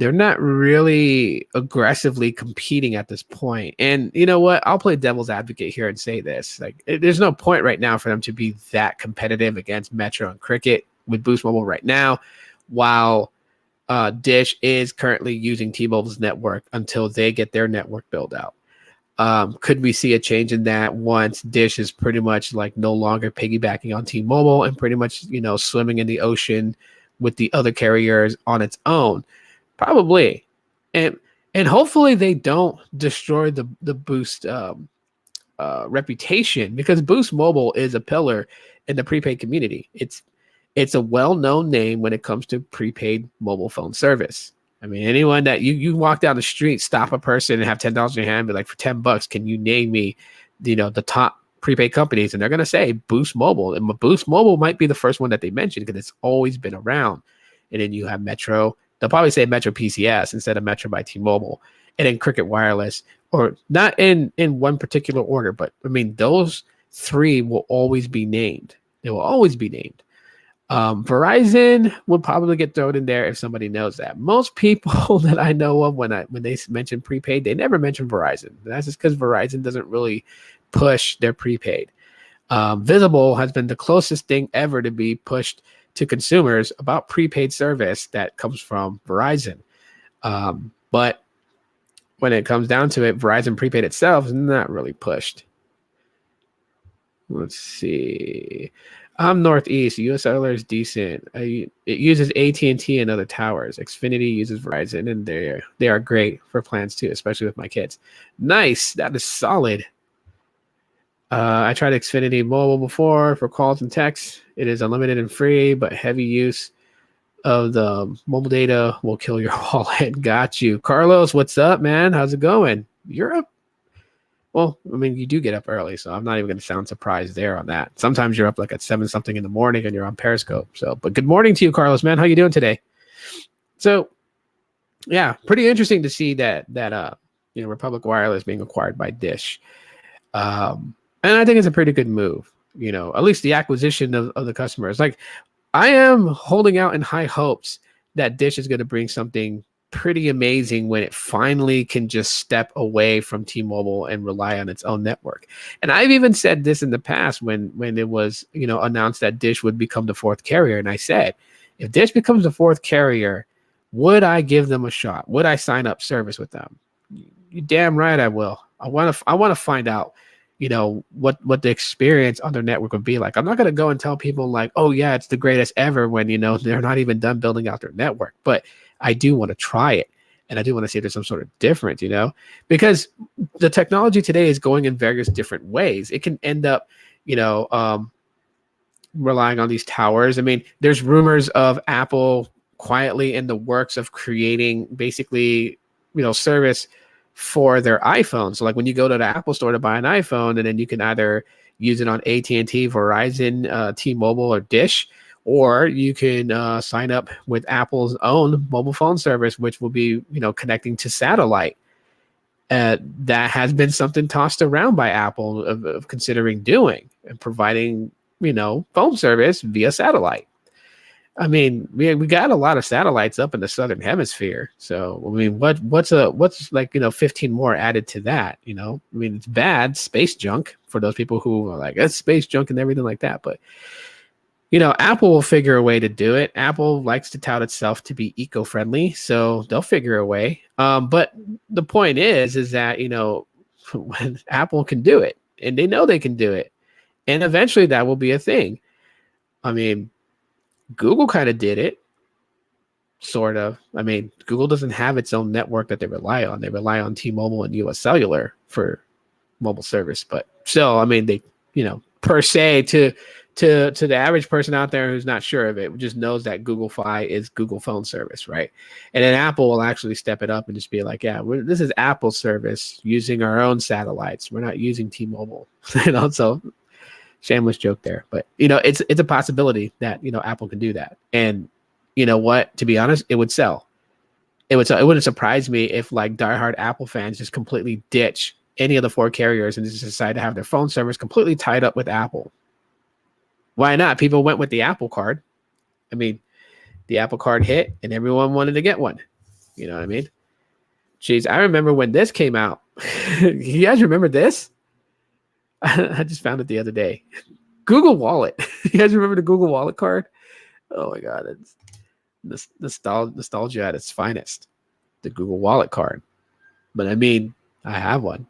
not really aggressively competing at this point. And you know what? I'll play devil's advocate here and say this: like, there's no point right now for them to be that competitive against Metro and Cricket with Boost Mobile right now, while Dish is currently using T-Mobile's network until they get their network built out. Could we see a change in that once Dish is pretty much like no longer piggybacking on T-Mobile and pretty much, swimming in the ocean with the other carriers on its own? Probably. And and hopefully they don't destroy the Boost reputation, because Boost Mobile is a pillar in the prepaid community. It's a well-known name when it comes to prepaid mobile phone service. I mean, anyone that you walk down the street, stop a person and have $10 in your hand, be like, for $10, can you name me, the top prepaid companies? And they're gonna say Boost Mobile, and Boost Mobile might be the first one that they mention because it's always been around. And then you have Metro. They'll probably say Metro PCS instead of Metro by T-Mobile, and then Cricket Wireless, or not in one particular order, but I mean those three will always be named. They will always be named. Verizon would probably get thrown in there if somebody knows that. Most people that I know of, when they mention prepaid, they never mention Verizon. That's just because Verizon doesn't really push their prepaid. Visible has been the closest thing ever to be pushed to consumers about prepaid service that comes from Verizon. But when it comes down to it, Verizon prepaid itself is not really pushed. Let's see. I'm Northeast. US Cellular is decent. It uses AT&T and other towers. Xfinity uses Verizon, and they are great for plans too, especially with my kids. Nice. That is solid. I tried Xfinity Mobile before for calls and texts. It is unlimited and free, but heavy use of the mobile data will kill your wallet. Got you. Carlos, what's up, man? How's it going? You're up. Well, I mean, you do get up early, so I'm not even going to sound surprised there on that. Sometimes you're up like at 7 something in the morning and you're on Periscope. So, but good morning to you, Carlos, man. How you doing today? So, yeah, pretty interesting to see that Republic Wireless being acquired by Dish. And I think it's a pretty good move. At least the acquisition of the customers. Like, I am holding out in high hopes that Dish is going to bring something pretty amazing when it finally can just step away from T-Mobile and rely on its own network. And I've even said this in the past when it was, announced that Dish would become the fourth carrier. And I said, if Dish becomes the fourth carrier, would I give them a shot? Would I sign up service with them? You damn right I will. I want to find out, what the experience on their network would be like. I'm not going to go and tell people like, oh yeah, it's the greatest ever, when, they're not even done building out their network. But I do want to try it. And I do want to see if there's some sort of difference, because the technology today is going in various different ways. It can end up, relying on these towers. I mean, there's rumors of Apple quietly in the works of creating basically, service for their iPhone. So like when you go to the Apple store to buy an iPhone, and then you can either use it on AT&T, Verizon, T-Mobile, or Dish, or you can sign up with Apple's own mobile phone service, which will be, connecting to satellite. That has been something tossed around by Apple of considering doing, and providing, phone service via satellite. I mean, we got a lot of satellites up in the southern hemisphere. So, I mean, what's like, 15 more added to that, I mean, it's bad space junk for those people who are like, it's space junk and everything like that. But, Apple will figure a way to do it. Apple likes to tout itself to be eco-friendly, so they'll figure a way. But the point is that, when Apple can do it, and they know they can do it, and eventually that will be a thing. I mean, Google kind of did it, sort of. I mean, Google doesn't have its own network that they rely on. They rely on T-Mobile and US Cellular for mobile service. But still, I mean, they, per se, to the average person out there who's not sure of it, just knows that Google Fi is Google phone service, right? And then Apple will actually step it up and just be like, yeah, this is Apple service using our own satellites. We're not using T-Mobile. And also, shameless joke there, but it's a possibility that Apple can do that. And you know what? To be honest, it would sell. It wouldn't surprise me if like diehard Apple fans just completely ditch any of the four carriers and just decide to have their phone service completely tied up with Apple. Why not? People went with the Apple Card. I mean, the Apple Card hit, and everyone wanted to get one. You know what I mean? Jeez, I remember when this came out. You guys remember this? I just found it the other day. Google Wallet. You guys remember the Google Wallet card? Oh my God, it's nostalgia at its finest. The Google Wallet card. But I mean, I have one.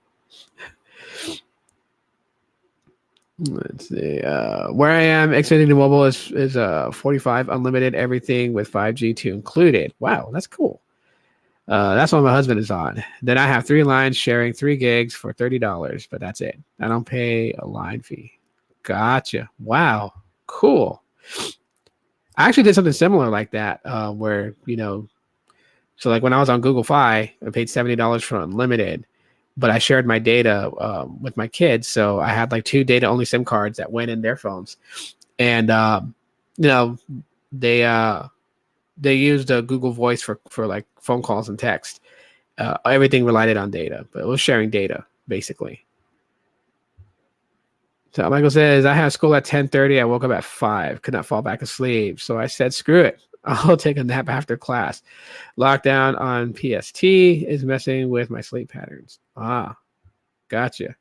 Let's see. Where I am, Xfinity Mobile is 45 unlimited, everything with 5G2 included. Wow, that's cool. That's what my husband is on. Then I have 3 lines sharing 3 gigs for $30, but that's it. I don't pay a line fee. Gotcha. Wow, cool. I actually did something similar like that, where so like when I was on Google Fi, I paid $70 for unlimited, but I shared my data with my kids, so I had like 2 data only SIM cards that went in their phones, and you know they used Google Voice for like phone calls and text. Everything relied on data, but it was sharing data basically. So Michael says, I have school at 10:30. I woke up at 5, could not fall back asleep. So I said, screw it. I'll take a nap after class. Lockdown on PST is messing with my sleep patterns. Ah, gotcha.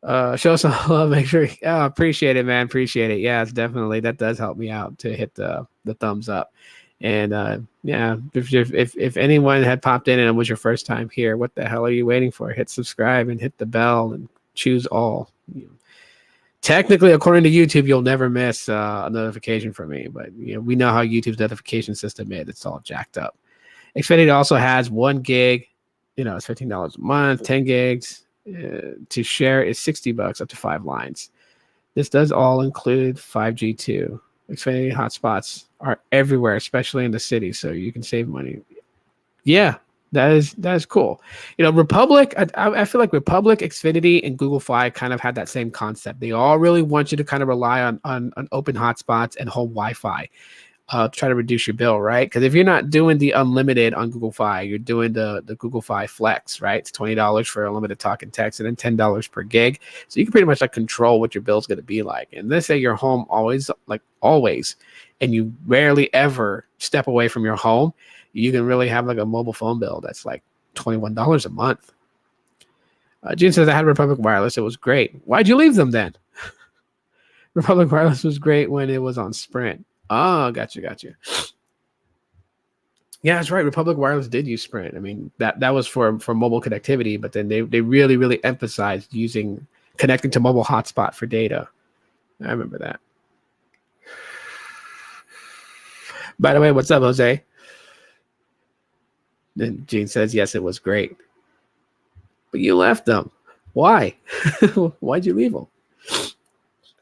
Show some love. Make sure. Oh, appreciate it, man. Appreciate it. Yeah, it's definitely, that does help me out to hit the thumbs up. And yeah, if anyone had popped in and it was your first time here, what the hell are you waiting for? Hit subscribe and hit the bell and choose all. Technically, according to YouTube, you'll never miss a notification from me, but we know how YouTube's notification system is. It's all jacked up. Xfinity also has 1 gig, it's $15 a month, 10 gigs to share is $60 up to 5 lines. This does all include 5G too. Xfinity hotspots are everywhere, especially in the city, so you can save money. Yeah, that is cool. Republic, I feel like Republic, Xfinity, and Google Fi kind of had that same concept. They all really want you to kind of rely on open hotspots and home Wi-Fi to try to reduce your bill, right? Because if you're not doing the unlimited on Google Fi, you're doing the Google Fi Flex, right? It's $20 for unlimited talk and text, and then $10 per gig. So you can pretty much like control what your bill's going to be like. And let's say your home always, and you rarely ever step away from your home, you can really have like a mobile phone bill that's like $21 a month. Gene says, I had Republic Wireless. It was great. Why'd you leave them then? Republic Wireless was great when it was on Sprint. Oh, gotcha. Yeah, that's right. Republic Wireless did use Sprint. I mean, that was for mobile connectivity, but then they really, really emphasized connecting to mobile hotspot for data. I remember that. By the way, what's up, Jose? Then Gene says, yes, it was great. But you left them. Why? Why'd you leave them?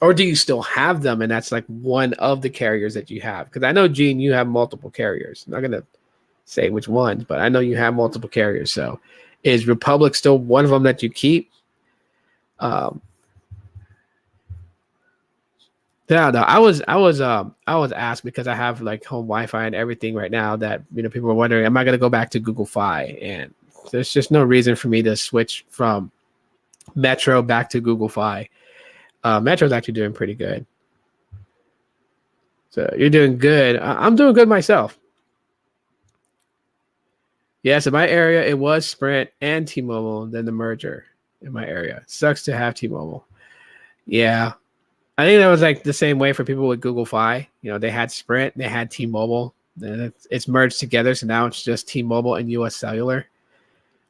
Or do you still have them, and that's like one of the carriers that you have? Because I know, Gene, you have multiple carriers. I'm not going to say which ones, but I know you have multiple carriers. So is Republic still one of them that you keep? Yeah, no, I was asked because I have like home Wi-Fi and everything right now that people were wondering, am I going to go back to Google Fi? And there's just no reason for me to switch from Metro back to Google Fi. Metro's actually doing pretty good. So you're doing good. I'm doing good myself. Yes, in my area, it was Sprint and T-Mobile, then the merger in my area. Sucks to have T-Mobile. Yeah. I think that was like the same way for people with Google Fi. They had Sprint, they had T-Mobile. Then it's merged together, so now it's just T-Mobile and US Cellular.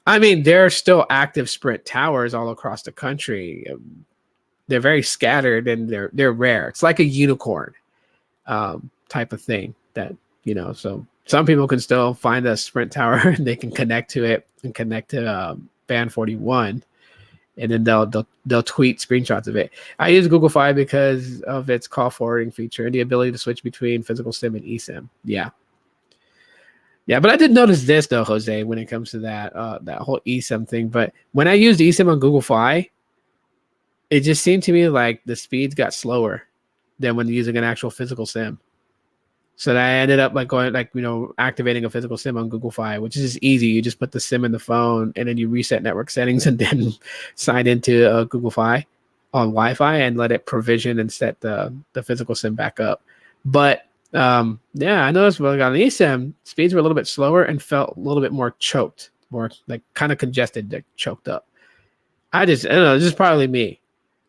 I mean, there are still active Sprint towers all across the country. They're very scattered and they're rare. It's like a unicorn type of thing that, so some people can still find a Sprint tower and they can connect to it and connect to band 41, and then they'll tweet screenshots of it. I use Google Fi because of its call forwarding feature and the ability to switch between physical SIM and eSIM. Yeah, but I did notice this though, Jose, when it comes to that whole eSIM thing. But when I used eSIM on Google Fi, it just seemed to me like the speeds got slower than when using an actual physical SIM. So I ended up activating a physical SIM on Google Fi, which is just easy. You just put the SIM in the phone and then you reset network settings and then sign into Google Fi on Wi-Fi and let it provision and set the physical SIM back up. But yeah, I noticed when I got an eSIM, speeds were a little bit slower and felt a little bit more choked, more like kind of congested, like choked up. I don't know, this is probably me.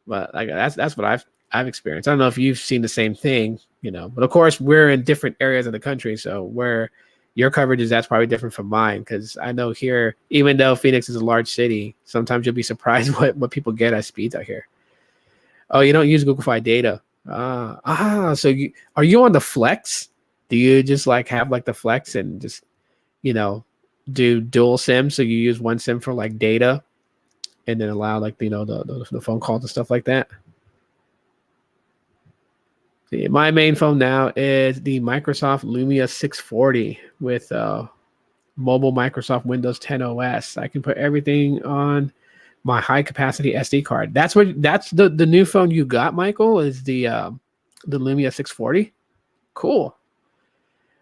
But like that's what I've experienced. I don't know if you've seen the same thing, but of course we're in different areas of the country, so where your coverage is that's probably different from mine, because I know here, even though Phoenix is a large city, sometimes you'll be surprised what people get at speeds out here. Oh, you don't use Google Fi data. So are you on the Flex? Do you just like have like the Flex and just, you know, do dual SIM? So you use one SIM for like data and then allow like, the phone calls and stuff like that. See, my main phone now is the Microsoft Lumia 640 with mobile Microsoft Windows 10 OS. I can put everything on my high capacity SD card. That's the new phone you got, Michael, is the Lumia 640. Cool.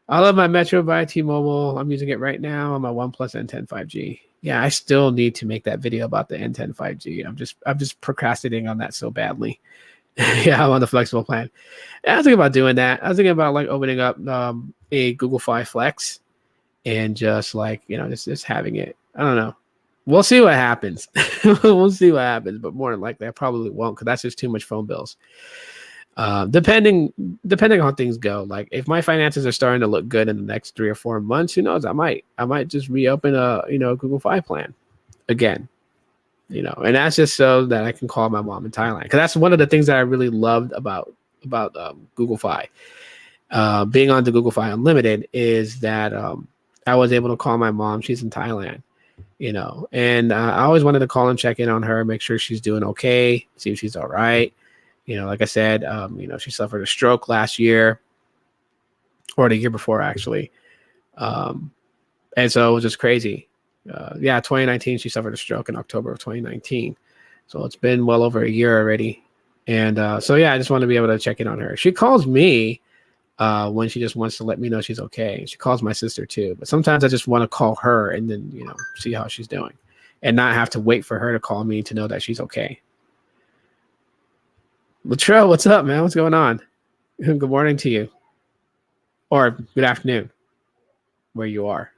I love my Metro by T-Mobile. I'm using it right now on my OnePlus N10 5G. Yeah, I still need to make that video about the N10 5G. I'm just procrastinating on that so badly. Yeah, I'm on the flexible plan. I was thinking about doing that. I was thinking about like opening up a Google Fi Flex and just like, just having it. I don't know. We'll see what happens. We'll see what happens, but more than likely I probably won't, because that's just too much phone bills. Depending on how things go. Like if my finances are starting to look good in the next 3 or 4 months, who knows? I might just reopen a Google Fi plan again. And that's just so that I can call my mom in Thailand, because that's one of the things that I really loved about Google Fi. Being on the Google Fi Unlimited is that I was able to call my mom. She's in Thailand. And I always wanted to call and check in on her, make sure she's doing okay, see if she's all right. Like I said, she suffered a stroke last year, or the year before, actually. And so it was just crazy. 2019, she suffered a stroke in October of 2019. So it's been well over a year already. And I just want to be able to check in on her. She calls me when she just wants to let me know she's okay. She calls my sister too, but sometimes I just want to call her and then, see how she's doing and not have to wait for her to call me to know that she's okay. Latrell, what's up, man? What's going on? Good morning to you. Or good afternoon, where you are.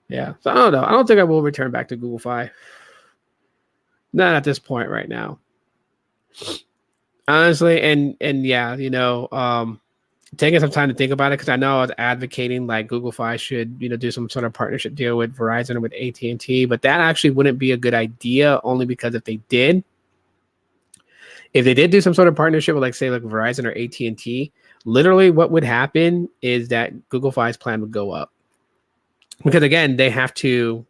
Yeah, so I don't know. I don't think I will return back to Google Fi. Not at this point right now. Honestly, and yeah, taking some time to think about it, because I know I was advocating like Google Fi should, do some sort of partnership deal with Verizon or with AT&T, but that actually wouldn't be a good idea, only because if they did do some sort of partnership with, like, say, like Verizon or AT&T, literally what would happen is that Google Fi's plan would go up. Because again, they have to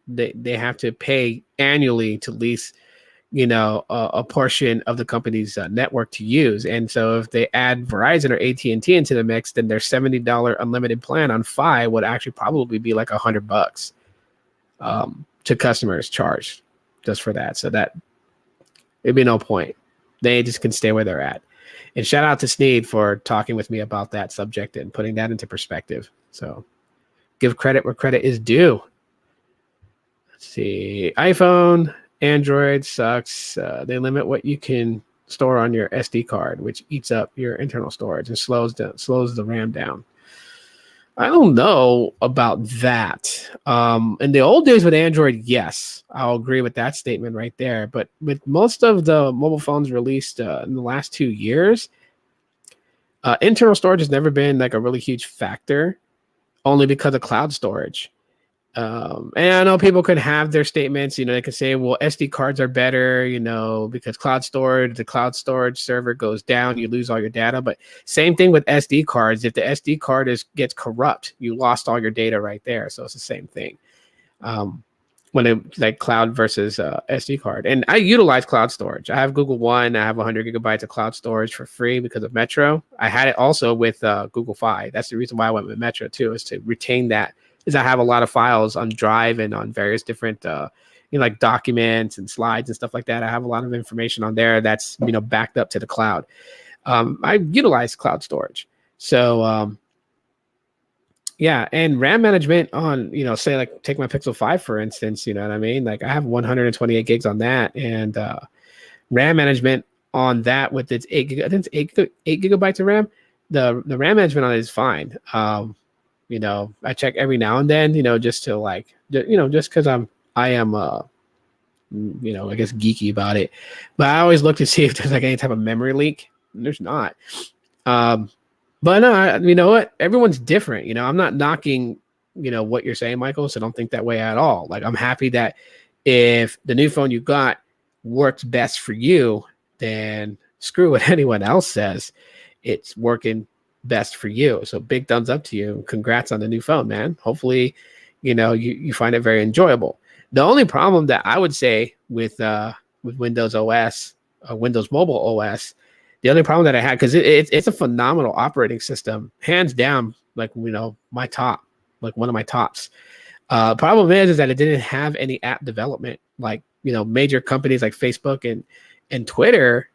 pay annually to lease, a portion of the company's network to use. And so if they add Verizon or AT&T into the mix, then their $70 unlimited plan on Fi would actually probably be like $100 to customers charged just for that. So that it'd be no point. They just can stay where they're at. And shout out to Sneed for talking with me about that subject and putting that into perspective. So give credit where credit is due. Let's see. iPhone, Android sucks. They limit what you can store on your SD card, which eats up your internal storage and slows the RAM down. I don't know about that. In the old days with Android, yes, I'll agree with that statement right there. But with most of the mobile phones released in the last 2 years, internal storage has never been like a really huge factor, only because of cloud storage. And I know people could have their statements, they could say, well, SD cards are better, because the cloud storage server goes down, you lose all your data. But same thing with SD cards. If the SD card gets corrupt, you lost all your data right there. So it's the same thing. When it like cloud versus SD card. And I utilize cloud storage. I have Google One. I have 100 gigabytes of cloud storage for free because of Metro. I had it also with Google Fi. That's the reason why I went with Metro too, is to retain that. Is I have a lot of files on Drive and on various different, like documents and slides and stuff like that. I have a lot of information on there that's, backed up to the cloud. I utilize cloud storage. So, yeah, and RAM management on, say like take my Pixel 5, for instance, you know what I mean? Like I have 128 gigs on that, and RAM management on that with its 8 gigabytes of RAM. The RAM management on it is fine. I check every now and then, just to like, just because I am, I guess geeky about it. But I always look to see if there's like any type of memory leak. And there's not. But no, you know what? Everyone's different. I'm not knocking, what you're saying, Michael. So don't think that way at all. Like, I'm happy that if the new phone you got works best for you, then screw what anyone else says. It's working best for you. So big thumbs up to you. Congrats on the new phone, man. Hopefully, you find it very enjoyable. The only problem that I would say with Windows OS, Windows Mobile OS, the only problem that I had, because it's a phenomenal operating system, hands down, like, my top, like one of my tops. Problem is that it didn't have any app development. Like, major companies like Facebook and Twitter,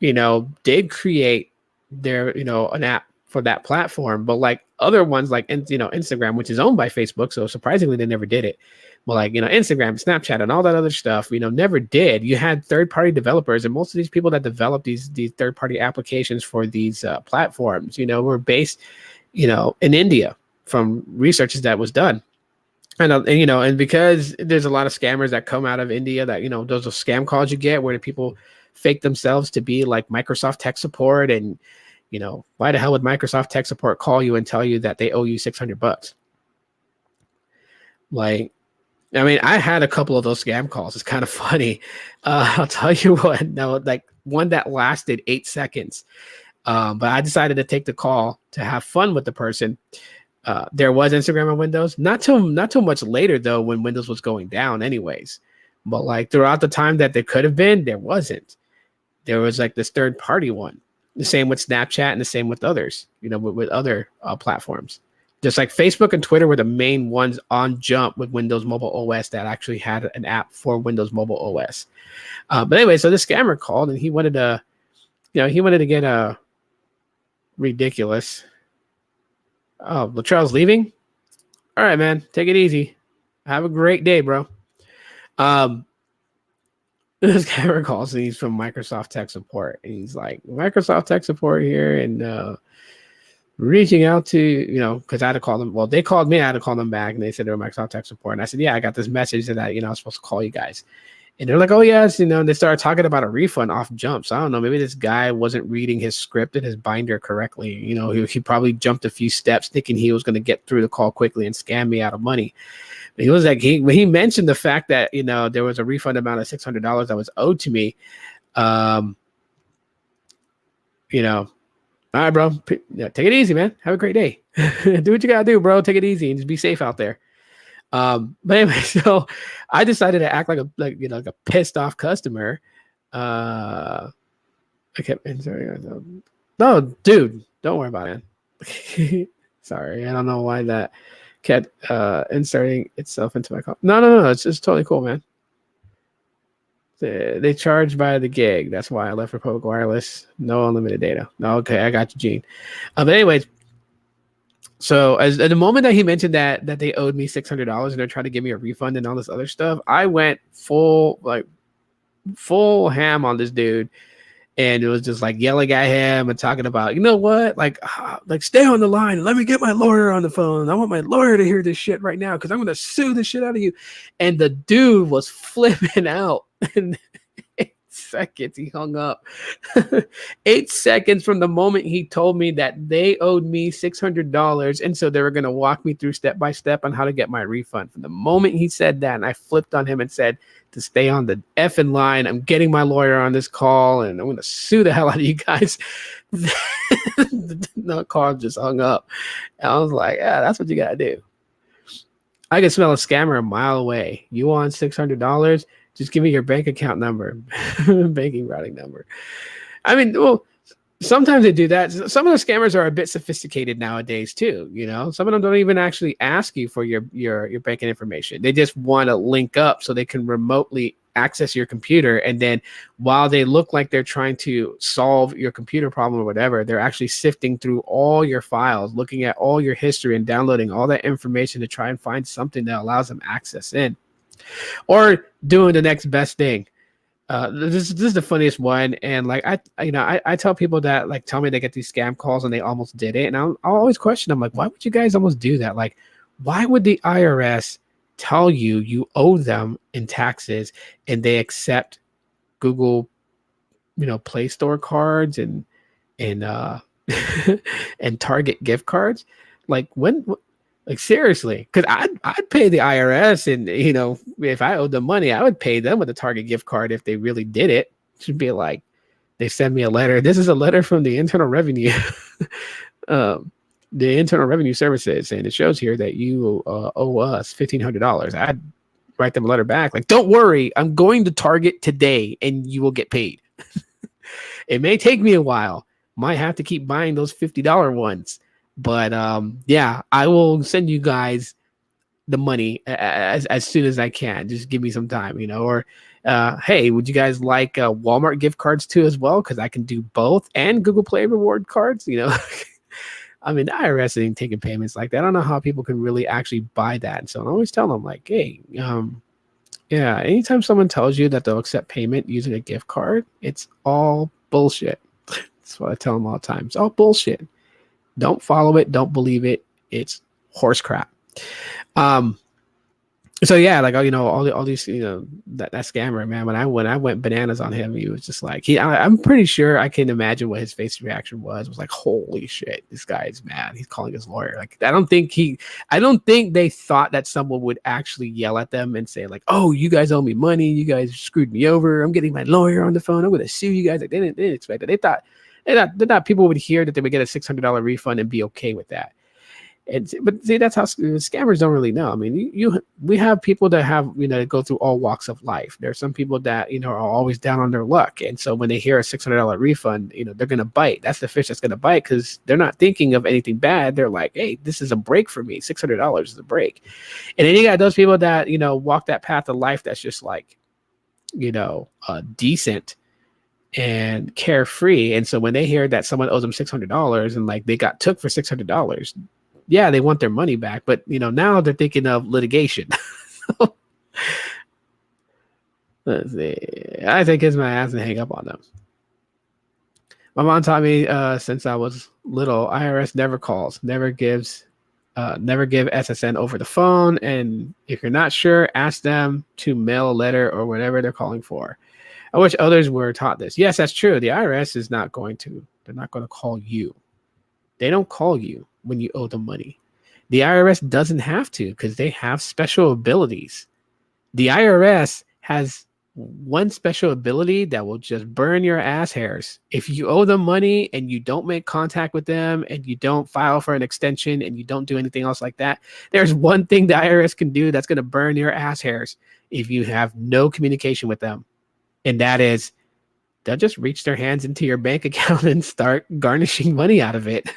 did create their, an app for that platform. But like other ones like, Instagram, which is owned by Facebook. So surprisingly, they never did it. But like, Instagram, Snapchat, and all that other stuff, never did. You had third-party developers, and most of these people that develop these third-party applications for these platforms, were based, in India from researches that was done. And because there's a lot of scammers that come out of India, that those are scam calls you get where the people fake themselves to be like Microsoft tech support. And why the hell would Microsoft tech support call you and tell you that they owe you $600? Like, I mean, I had a couple of those scam calls. It's kind of funny. I'll tell you what. No, like one that lasted 8 seconds. But I decided to take the call to have fun with the person. There was Instagram on Windows, not too much later though, when Windows was going down anyways. But like throughout the time that there could have been, there wasn't. There was like this third party one. The same with Snapchat and the same with others, with other platforms. Just like Facebook and Twitter were the main ones on jump with Windows Mobile OS that actually had an app for Windows Mobile OS. But anyway, so this scammer called and he wanted to get a ridiculous. Oh, Latrell's leaving? All right, man. Take it easy. Have a great day, bro. This guy calls and he's from Microsoft tech support. And he's like, Microsoft tech support here, and reaching out to, because I had to call them. Well, they called me. I had to call them back, and they said they were Microsoft tech support. And I said, yeah, I got this message that I was supposed to call you guys. And they're like, oh, yes. And they started talking about a refund off jump. So I don't know. Maybe this guy wasn't reading his script and his binder correctly. He probably jumped a few steps thinking he was going to get through the call quickly and scam me out of money. But he was like, he mentioned the fact that, there was a refund amount of $600 that was owed to me. All right, bro. Take it easy, man. Have a great day. Do what you got to do, bro. Take it easy and just be safe out there. But anyway, so I decided to act like a pissed off customer. I kept inserting. No, dude, don't worry about it. Sorry, I don't know why that kept inserting itself into my call. No, it's totally cool, man. They charge by the gig. That's why I left Republic Wireless. No unlimited data. Okay, I got you, Gene. But anyways. So as at the moment that he mentioned that they owed me $600 and they're trying to give me a refund and all this other stuff, I went full ham on this dude, and it was just like yelling at him and talking about, you know what, like stay on the line. Let me get my lawyer on the phone. I want my lawyer to hear this shit right now because I'm gonna sue the shit out of you. And the dude was flipping out. And 8 seconds he hung up. 8 seconds from the moment he told me that they owed me $600, and so they were going to walk me through step by step on how to get my refund. From the moment he said that, and I flipped on him and said to stay on the effing line, I'm getting my lawyer on this call and I'm going to sue the hell out of you guys. The call just hung up. And I was like, yeah, that's what you got to do. I can smell a scammer a mile away. You want $600? Just give me your bank account number, banking routing number. I mean, well, sometimes they do that. Some of the scammers are a bit sophisticated nowadays too. Some of them don't even actually ask you for your banking information. They just want to link up so they can remotely access your computer. And then while they look like they're trying to solve your computer problem or whatever, they're actually sifting through all your files, looking at all your history and downloading all that information to try and find something that allows them access in. Or doing the next best thing. This is the funniest one, and like I tell people that like tell me they get these scam calls and they almost did it, and I'll always question them like, why would you guys almost do that? Like, why would the IRS tell you owe them in taxes and they accept Google, Play Store cards and and Target gift cards. Like when, like seriously, because I'd pay the IRS, and if I owed them money, I would pay them with a Target gift card if they really did it. It should be like they send me a letter. This is a letter from the Internal Revenue, um, the Internal Revenue Services, and it shows here that you owe us $1,500. I'd write them a letter back like, don't worry, I'm going to Target today, and you will get paid. It may take me a while. Might have to keep buying those $50 ones. But yeah, I will send you guys the money as soon as I can. Just give me some time, Or hey, would you guys like Walmart gift cards too as well? Because I can do both, and Google Play reward cards. I mean, the IRS ain't taking payments like that. I don't know how people can really actually buy that. And so I always tell them like, hey, yeah, anytime someone tells you that they'll accept payment using a gift card, it's all bullshit. That's what I tell them all the time. It's all bullshit. Don't follow it. Don't believe it. It's horse crap. So yeah, like all these that scammer, man. When I went bananas on him, he was just like I'm pretty sure I can imagine what his face reaction was. It was like, holy shit, this guy is mad. He's calling his lawyer. Like I don't think they thought that someone would actually yell at them and say like, oh, you guys owe me money. You guys screwed me over. I'm getting my lawyer on the phone. I'm going to sue you guys. Like they didn't expect it. They thought people would hear that they would get a $600 refund and be okay with that. But see, that's how scammers don't really know. I mean, we have people that have go through all walks of life. There are some people that are always down on their luck, and so when they hear a $600 refund, they're gonna bite. That's the fish that's gonna bite because they're not thinking of anything bad. They're like, hey, this is a break for me. $600 is a break. And then you got those people that walk that path of life that's just like decent and carefree. And so when they hear that someone owes them $600 and like they got took for $600. Yeah, they want their money back, but now they're thinking of litigation. Let's see. I think it's my ass and hang up on them. My mom taught me since I was little, IRS never calls, never give SSN over the phone, and if you're not sure, ask them to mail a letter or whatever they're calling for. I wish others were taught this. Yes, that's true. The IRS is not going to. They're not going to call you. They don't call you when you owe them money. The IRS doesn't have to because they have special abilities. The IRS has one special ability that will just burn your ass hairs. If you owe them money and you don't make contact with them and you don't file for an extension and you don't do anything else like that, there's one thing the IRS can do that's going to burn your ass hairs if you have no communication with them. And that is they'll just reach their hands into your bank account and start garnishing money out of it.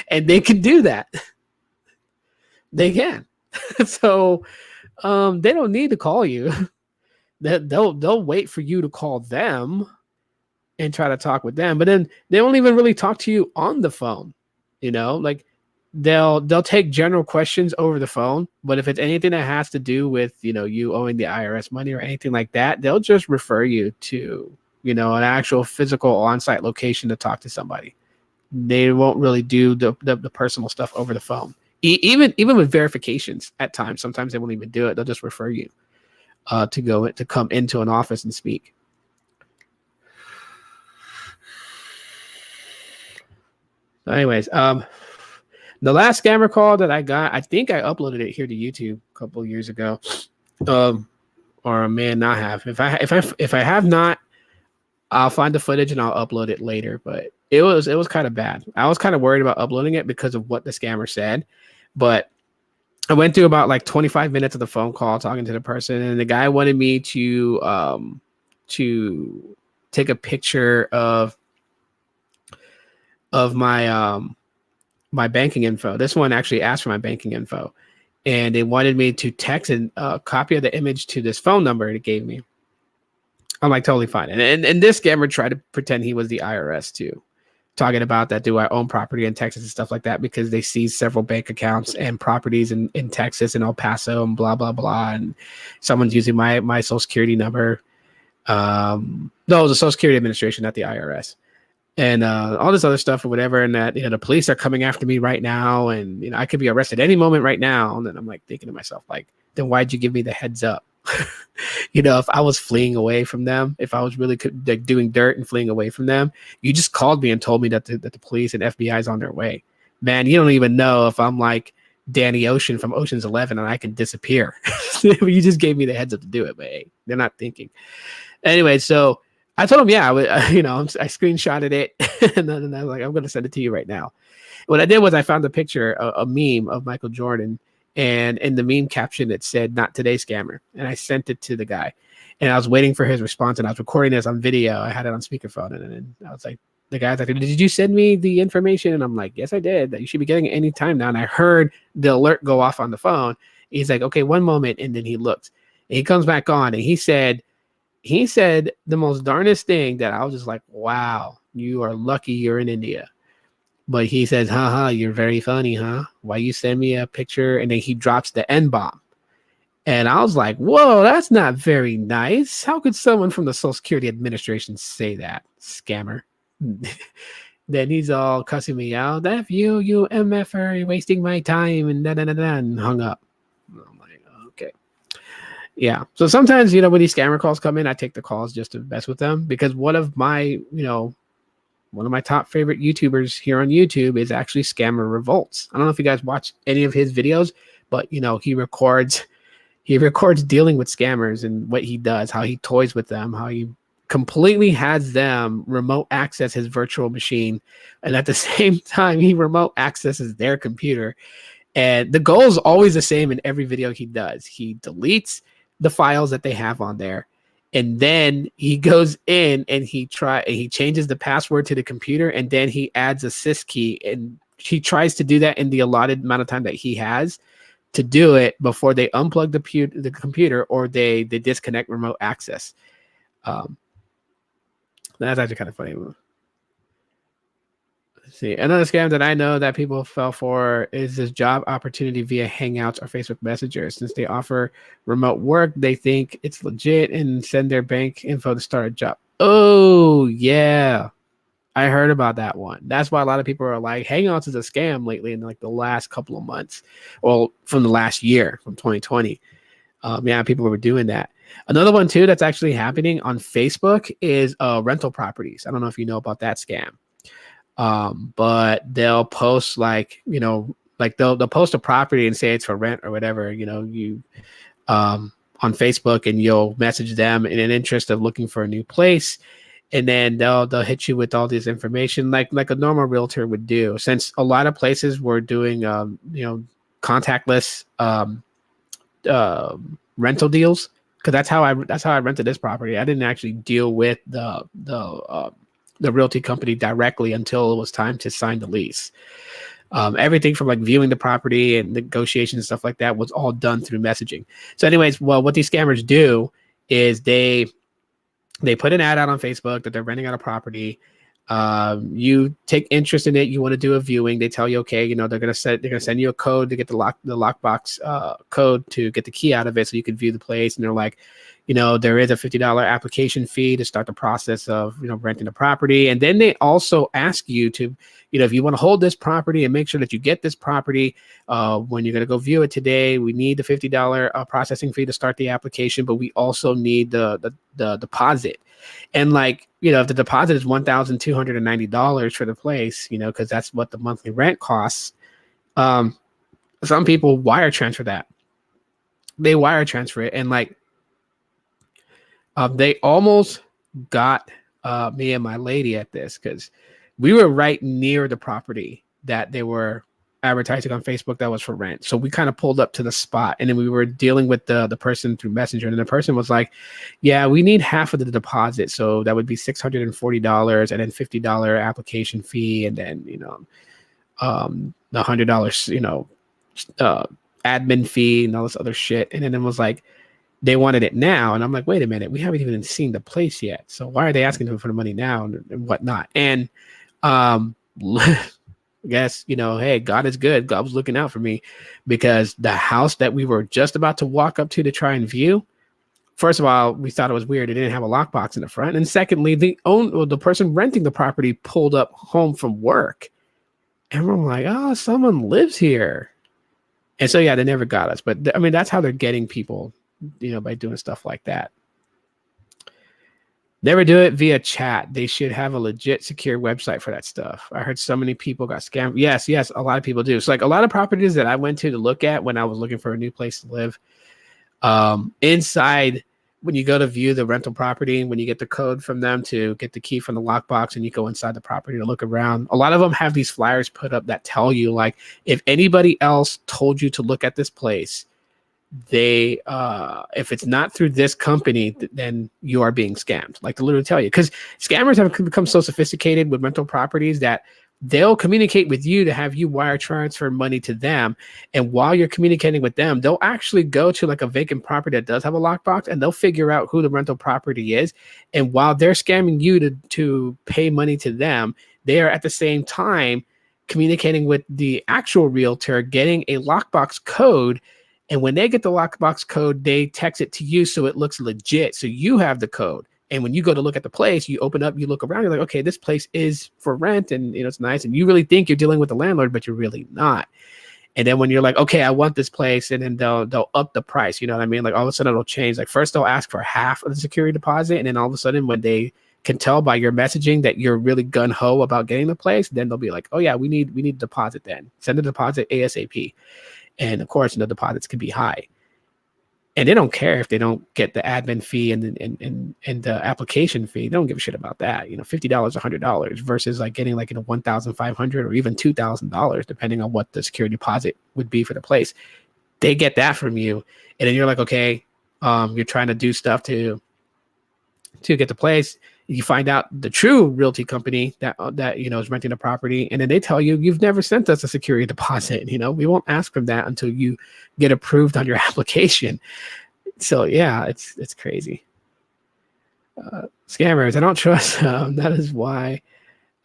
And they can do that. They can. So they don't need to call you. They'll wait for you to call them and try to talk with them. But then they won't even really talk to you on the phone. Like they'll take general questions over the phone. But if it's anything that has to do with you owing the IRS money or anything like that, they'll just refer you to an actual physical on-site location to talk to somebody. They won't really do the personal stuff over the phone. Even with verifications at times, sometimes they won't even do it. They'll just refer you to come into an office and speak. So anyways, the last scammer call that I got, I think I uploaded it here to YouTube a couple of years ago, or I may not have. If I have not, I'll find the footage and I'll upload it later. But it was kind of bad. I was kind of worried about uploading it because of what the scammer said. But I went through about like 25 minutes of the phone call talking to the person, and the guy wanted me to take a picture of my my banking info. This one actually asked for my banking info, and they wanted me to text a copy of the image to this phone number it gave me. I'm like, totally fine. And this scammer tried to pretend he was the IRS too, talking about that do I own property in Texas and stuff like that, because they see several bank accounts and properties in Texas and El Paso and blah, blah, blah. And someone's using my social security number. No, it was the Social Security Administration, not the IRS. And all this other stuff or whatever. And that, the police are coming after me right now. And, I could be arrested any moment right now. And then I'm like thinking to myself, like, then why'd you give me the heads up? If I was fleeing away from them, if I was really like doing dirt and fleeing away from them, you just called me and told me that the police and FBI is on their way. Man, you don't even know if I'm like Danny Ocean from Ocean's 11 and I can disappear. You just gave me the heads up to do it, but hey, they're not thinking. Anyway, so I told him, yeah, I screenshotted it, and then I was like, I'm going to send it to you right now. What I did was I found a picture, a meme of Michael Jordan, and in the meme caption it said "Not today, scammer," and I sent it to the guy, and I was waiting for his response, and I was recording this on video. I had it on speakerphone, and then I was like, the guy's like, "Did you send me the information?" And I'm like, "Yes, I did. That you should be getting it any time now." And I heard the alert go off on the phone. He's like, "Okay, one moment," and then he looked, and he comes back on, and he said the most darnest thing that I was just like, "Wow, you are lucky you're in India." But he says, haha, you're very funny, huh? Why you send me a picture? And then he drops the N-bomb. And I was like, whoa, that's not very nice. How could someone from the Social Security Administration say that? Scammer. Then he's all cussing me out. That you MFer, you're wasting my time, and and hung up. I'm like, okay. Yeah. So sometimes, when these scammer calls come in, I take the calls just to mess with them, because one of my top favorite YouTubers here on YouTube is actually Scammer Revolts. I don't know if you guys watch any of his videos, but he records dealing with scammers and what he does, how he toys with them, how he completely has them remote access his virtual machine, and at the same time he remote accesses their computer. And the goal is always the same in every video he does. He deletes the files that they have on there, and then he goes in and he changes the password to the computer, and then he adds a sys key, and he tries to do that in the allotted amount of time that he has to do it before they unplug the computer or they disconnect remote access. That's actually kind of funny. Let's see. Another scam that I know that people fell for is this job opportunity via Hangouts or Facebook Messenger. Since they offer remote work, they think it's legit and send their bank info to start a job. Oh, yeah. I heard about that one. That's why a lot of people are like, Hangouts is a scam lately in like the last couple of months. Well, from the last year, from 2020. Yeah, people were doing that. Another one, too, that's actually happening on Facebook is rental properties. I don't know if you know about that scam. But they'll post they'll post a property and say it's for rent or whatever, on Facebook, and you'll message them in an interest of looking for a new place. And then they'll hit you with all this information like a normal realtor would do. Since a lot of places were doing, contactless, rental deals, because that's how I rented this property. I didn't actually deal with the realty company directly until it was time to sign the lease. Everything from like viewing the property and negotiations and stuff like that was all done through messaging. So anyways, well, what these scammers do is they put an ad out on Facebook that they're renting out a property. You take interest in it. You want to do a viewing. They tell you, okay, they're gonna send you a code to get the lockbox code to get the key out of it so you can view the place. And they're like, there is a $50 application fee to start the process of renting the property. And then they also ask you to, if you want to hold this property and make sure that you get this property when you're gonna go view it today, we need the $50 processing fee to start the application, but we also need the deposit. And if the deposit is $1,290 for the place, because that's what the monthly rent costs, some people wire transfer that. They wire transfer it, and they almost got me and my lady at this, because we were right near the property that they were advertising on Facebook that was for rent. So we kind of pulled up to the spot, and then we were dealing with the person through Messenger, and the person was like, yeah, we need half of the deposit. So that would be $640 and then $50 application fee. And then, the $100, admin fee and all this other shit. And then it was like, they wanted it now. And I'm like, wait a minute, we haven't even seen the place yet. So why are they asking them for the money now and whatnot? And, I guess, hey, God is good. God was looking out for me, because the house that we were just about to walk up to try and view, first of all, we thought it was weird. It didn't have a lockbox in the front. And secondly, the person renting the property pulled up home from work. And we're like, oh, someone lives here. And so, yeah, they never got us. But I mean, that's how they're getting people by doing stuff like that. Never do it via chat. They should have a legit secure website for that stuff. I heard so many people got scammed. Yes, a lot of people do. So like a lot of properties that I went to look at when I was looking for a new place to live, inside, when you go to view the rental property, when you get the code from them to get the key from the lockbox and you go inside the property to look around, a lot of them have these flyers put up that tell you, like, if anybody else told you to look at this place, they if it's not through this company, then you are being scammed. Like, to literally tell you, because scammers have become so sophisticated with rental properties that they'll communicate with you to have you wire transfer money to them, and while you're communicating with them, they'll actually go to like a vacant property that does have a lockbox, and they'll figure out who the rental property is, and while they're scamming you to pay money to them, they are at the same time communicating with the actual realtor, getting a lockbox code. And when they get the lockbox code, they text it to you so it looks legit. So you have the code. And when you go to look at the place, you open up, you look around, you're like, okay, this place is for rent and it's nice. And you really think you're dealing with the landlord, but you're really not. And then when you're like, okay, I want this place, and then they'll up the price. You know what I mean? Like all of a sudden it'll change. Like first they'll ask for half of the security deposit. And then all of a sudden when they can tell by your messaging that you're really gung-ho about getting the place, then they'll be like, oh yeah, we need deposit then. Send the deposit ASAP. And of course, deposits can be high, and they don't care if they don't get the admin fee and the application fee. They don't give a shit about that. $50, $100 versus like getting like $1,500 or even $2,000, depending on what the security deposit would be for the place. They get that from you, and then you're like, okay, you're trying to do stuff to get the place. You find out the true realty company that is renting the property, and then they tell you, you've never sent us a security deposit. We won't ask for that until you get approved on your application. So yeah, it's crazy. Scammers, I don't trust them. That is why,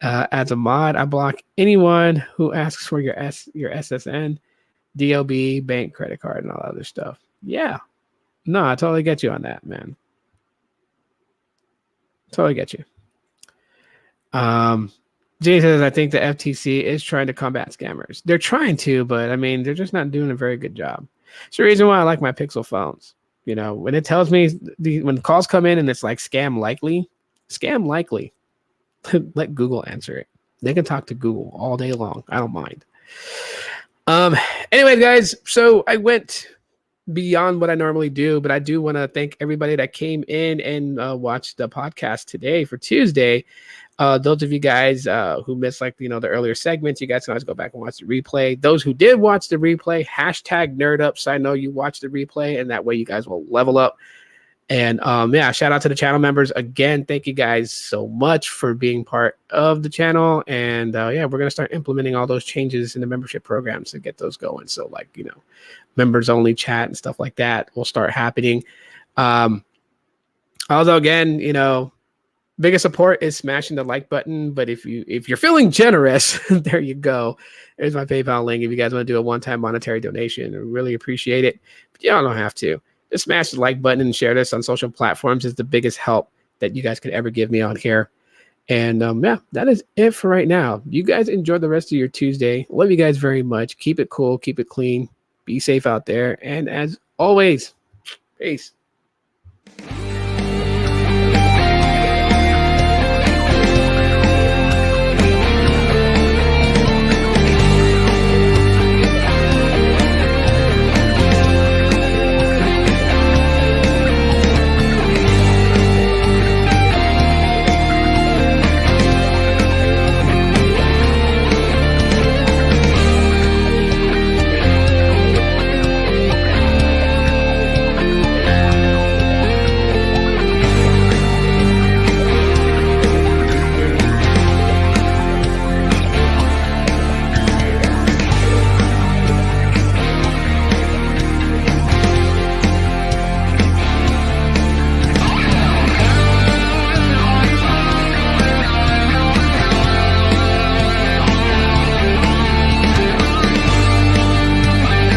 as a mod, I block anyone who asks for your SSN, DLB, bank, credit card, and all that other stuff. Yeah, no, I totally get you on that, man. Totally get you. Jay says, I think the FTC is trying to combat scammers. They're trying to, but I mean, they're just not doing a very good job. It's the reason why I like my Pixel phones. When it tells me when calls come in and it's like scam likely, let Google answer it. They can talk to Google all day long. I don't mind. Anyway, guys, so I went beyond what I normally do, but I do want to thank everybody that came in and watched the podcast today for Tuesday. Those of you guys who missed the earlier segments, you guys can always go back and watch the replay. Those who did watch the replay, #NerdUp, so I know you watched the replay, and that way you guys will level up. And shout out to the channel members again. Thank you guys so much for being part of the channel. And we're gonna start implementing all those changes in the membership programs to get those going. So members only chat and stuff like that will start happening. Although again, biggest support is smashing the like button. But if you're feeling generous, there you go. There's my PayPal link. If you guys want to do a one-time monetary donation, I really appreciate it. But y'all don't have to. Just smash the like button and share this on social platforms. Is the biggest help that you guys could ever give me on here. And that is it for right now. You guys enjoy the rest of your Tuesday. Love you guys very much. Keep it cool. Keep it clean. Be safe out there. And as always, peace.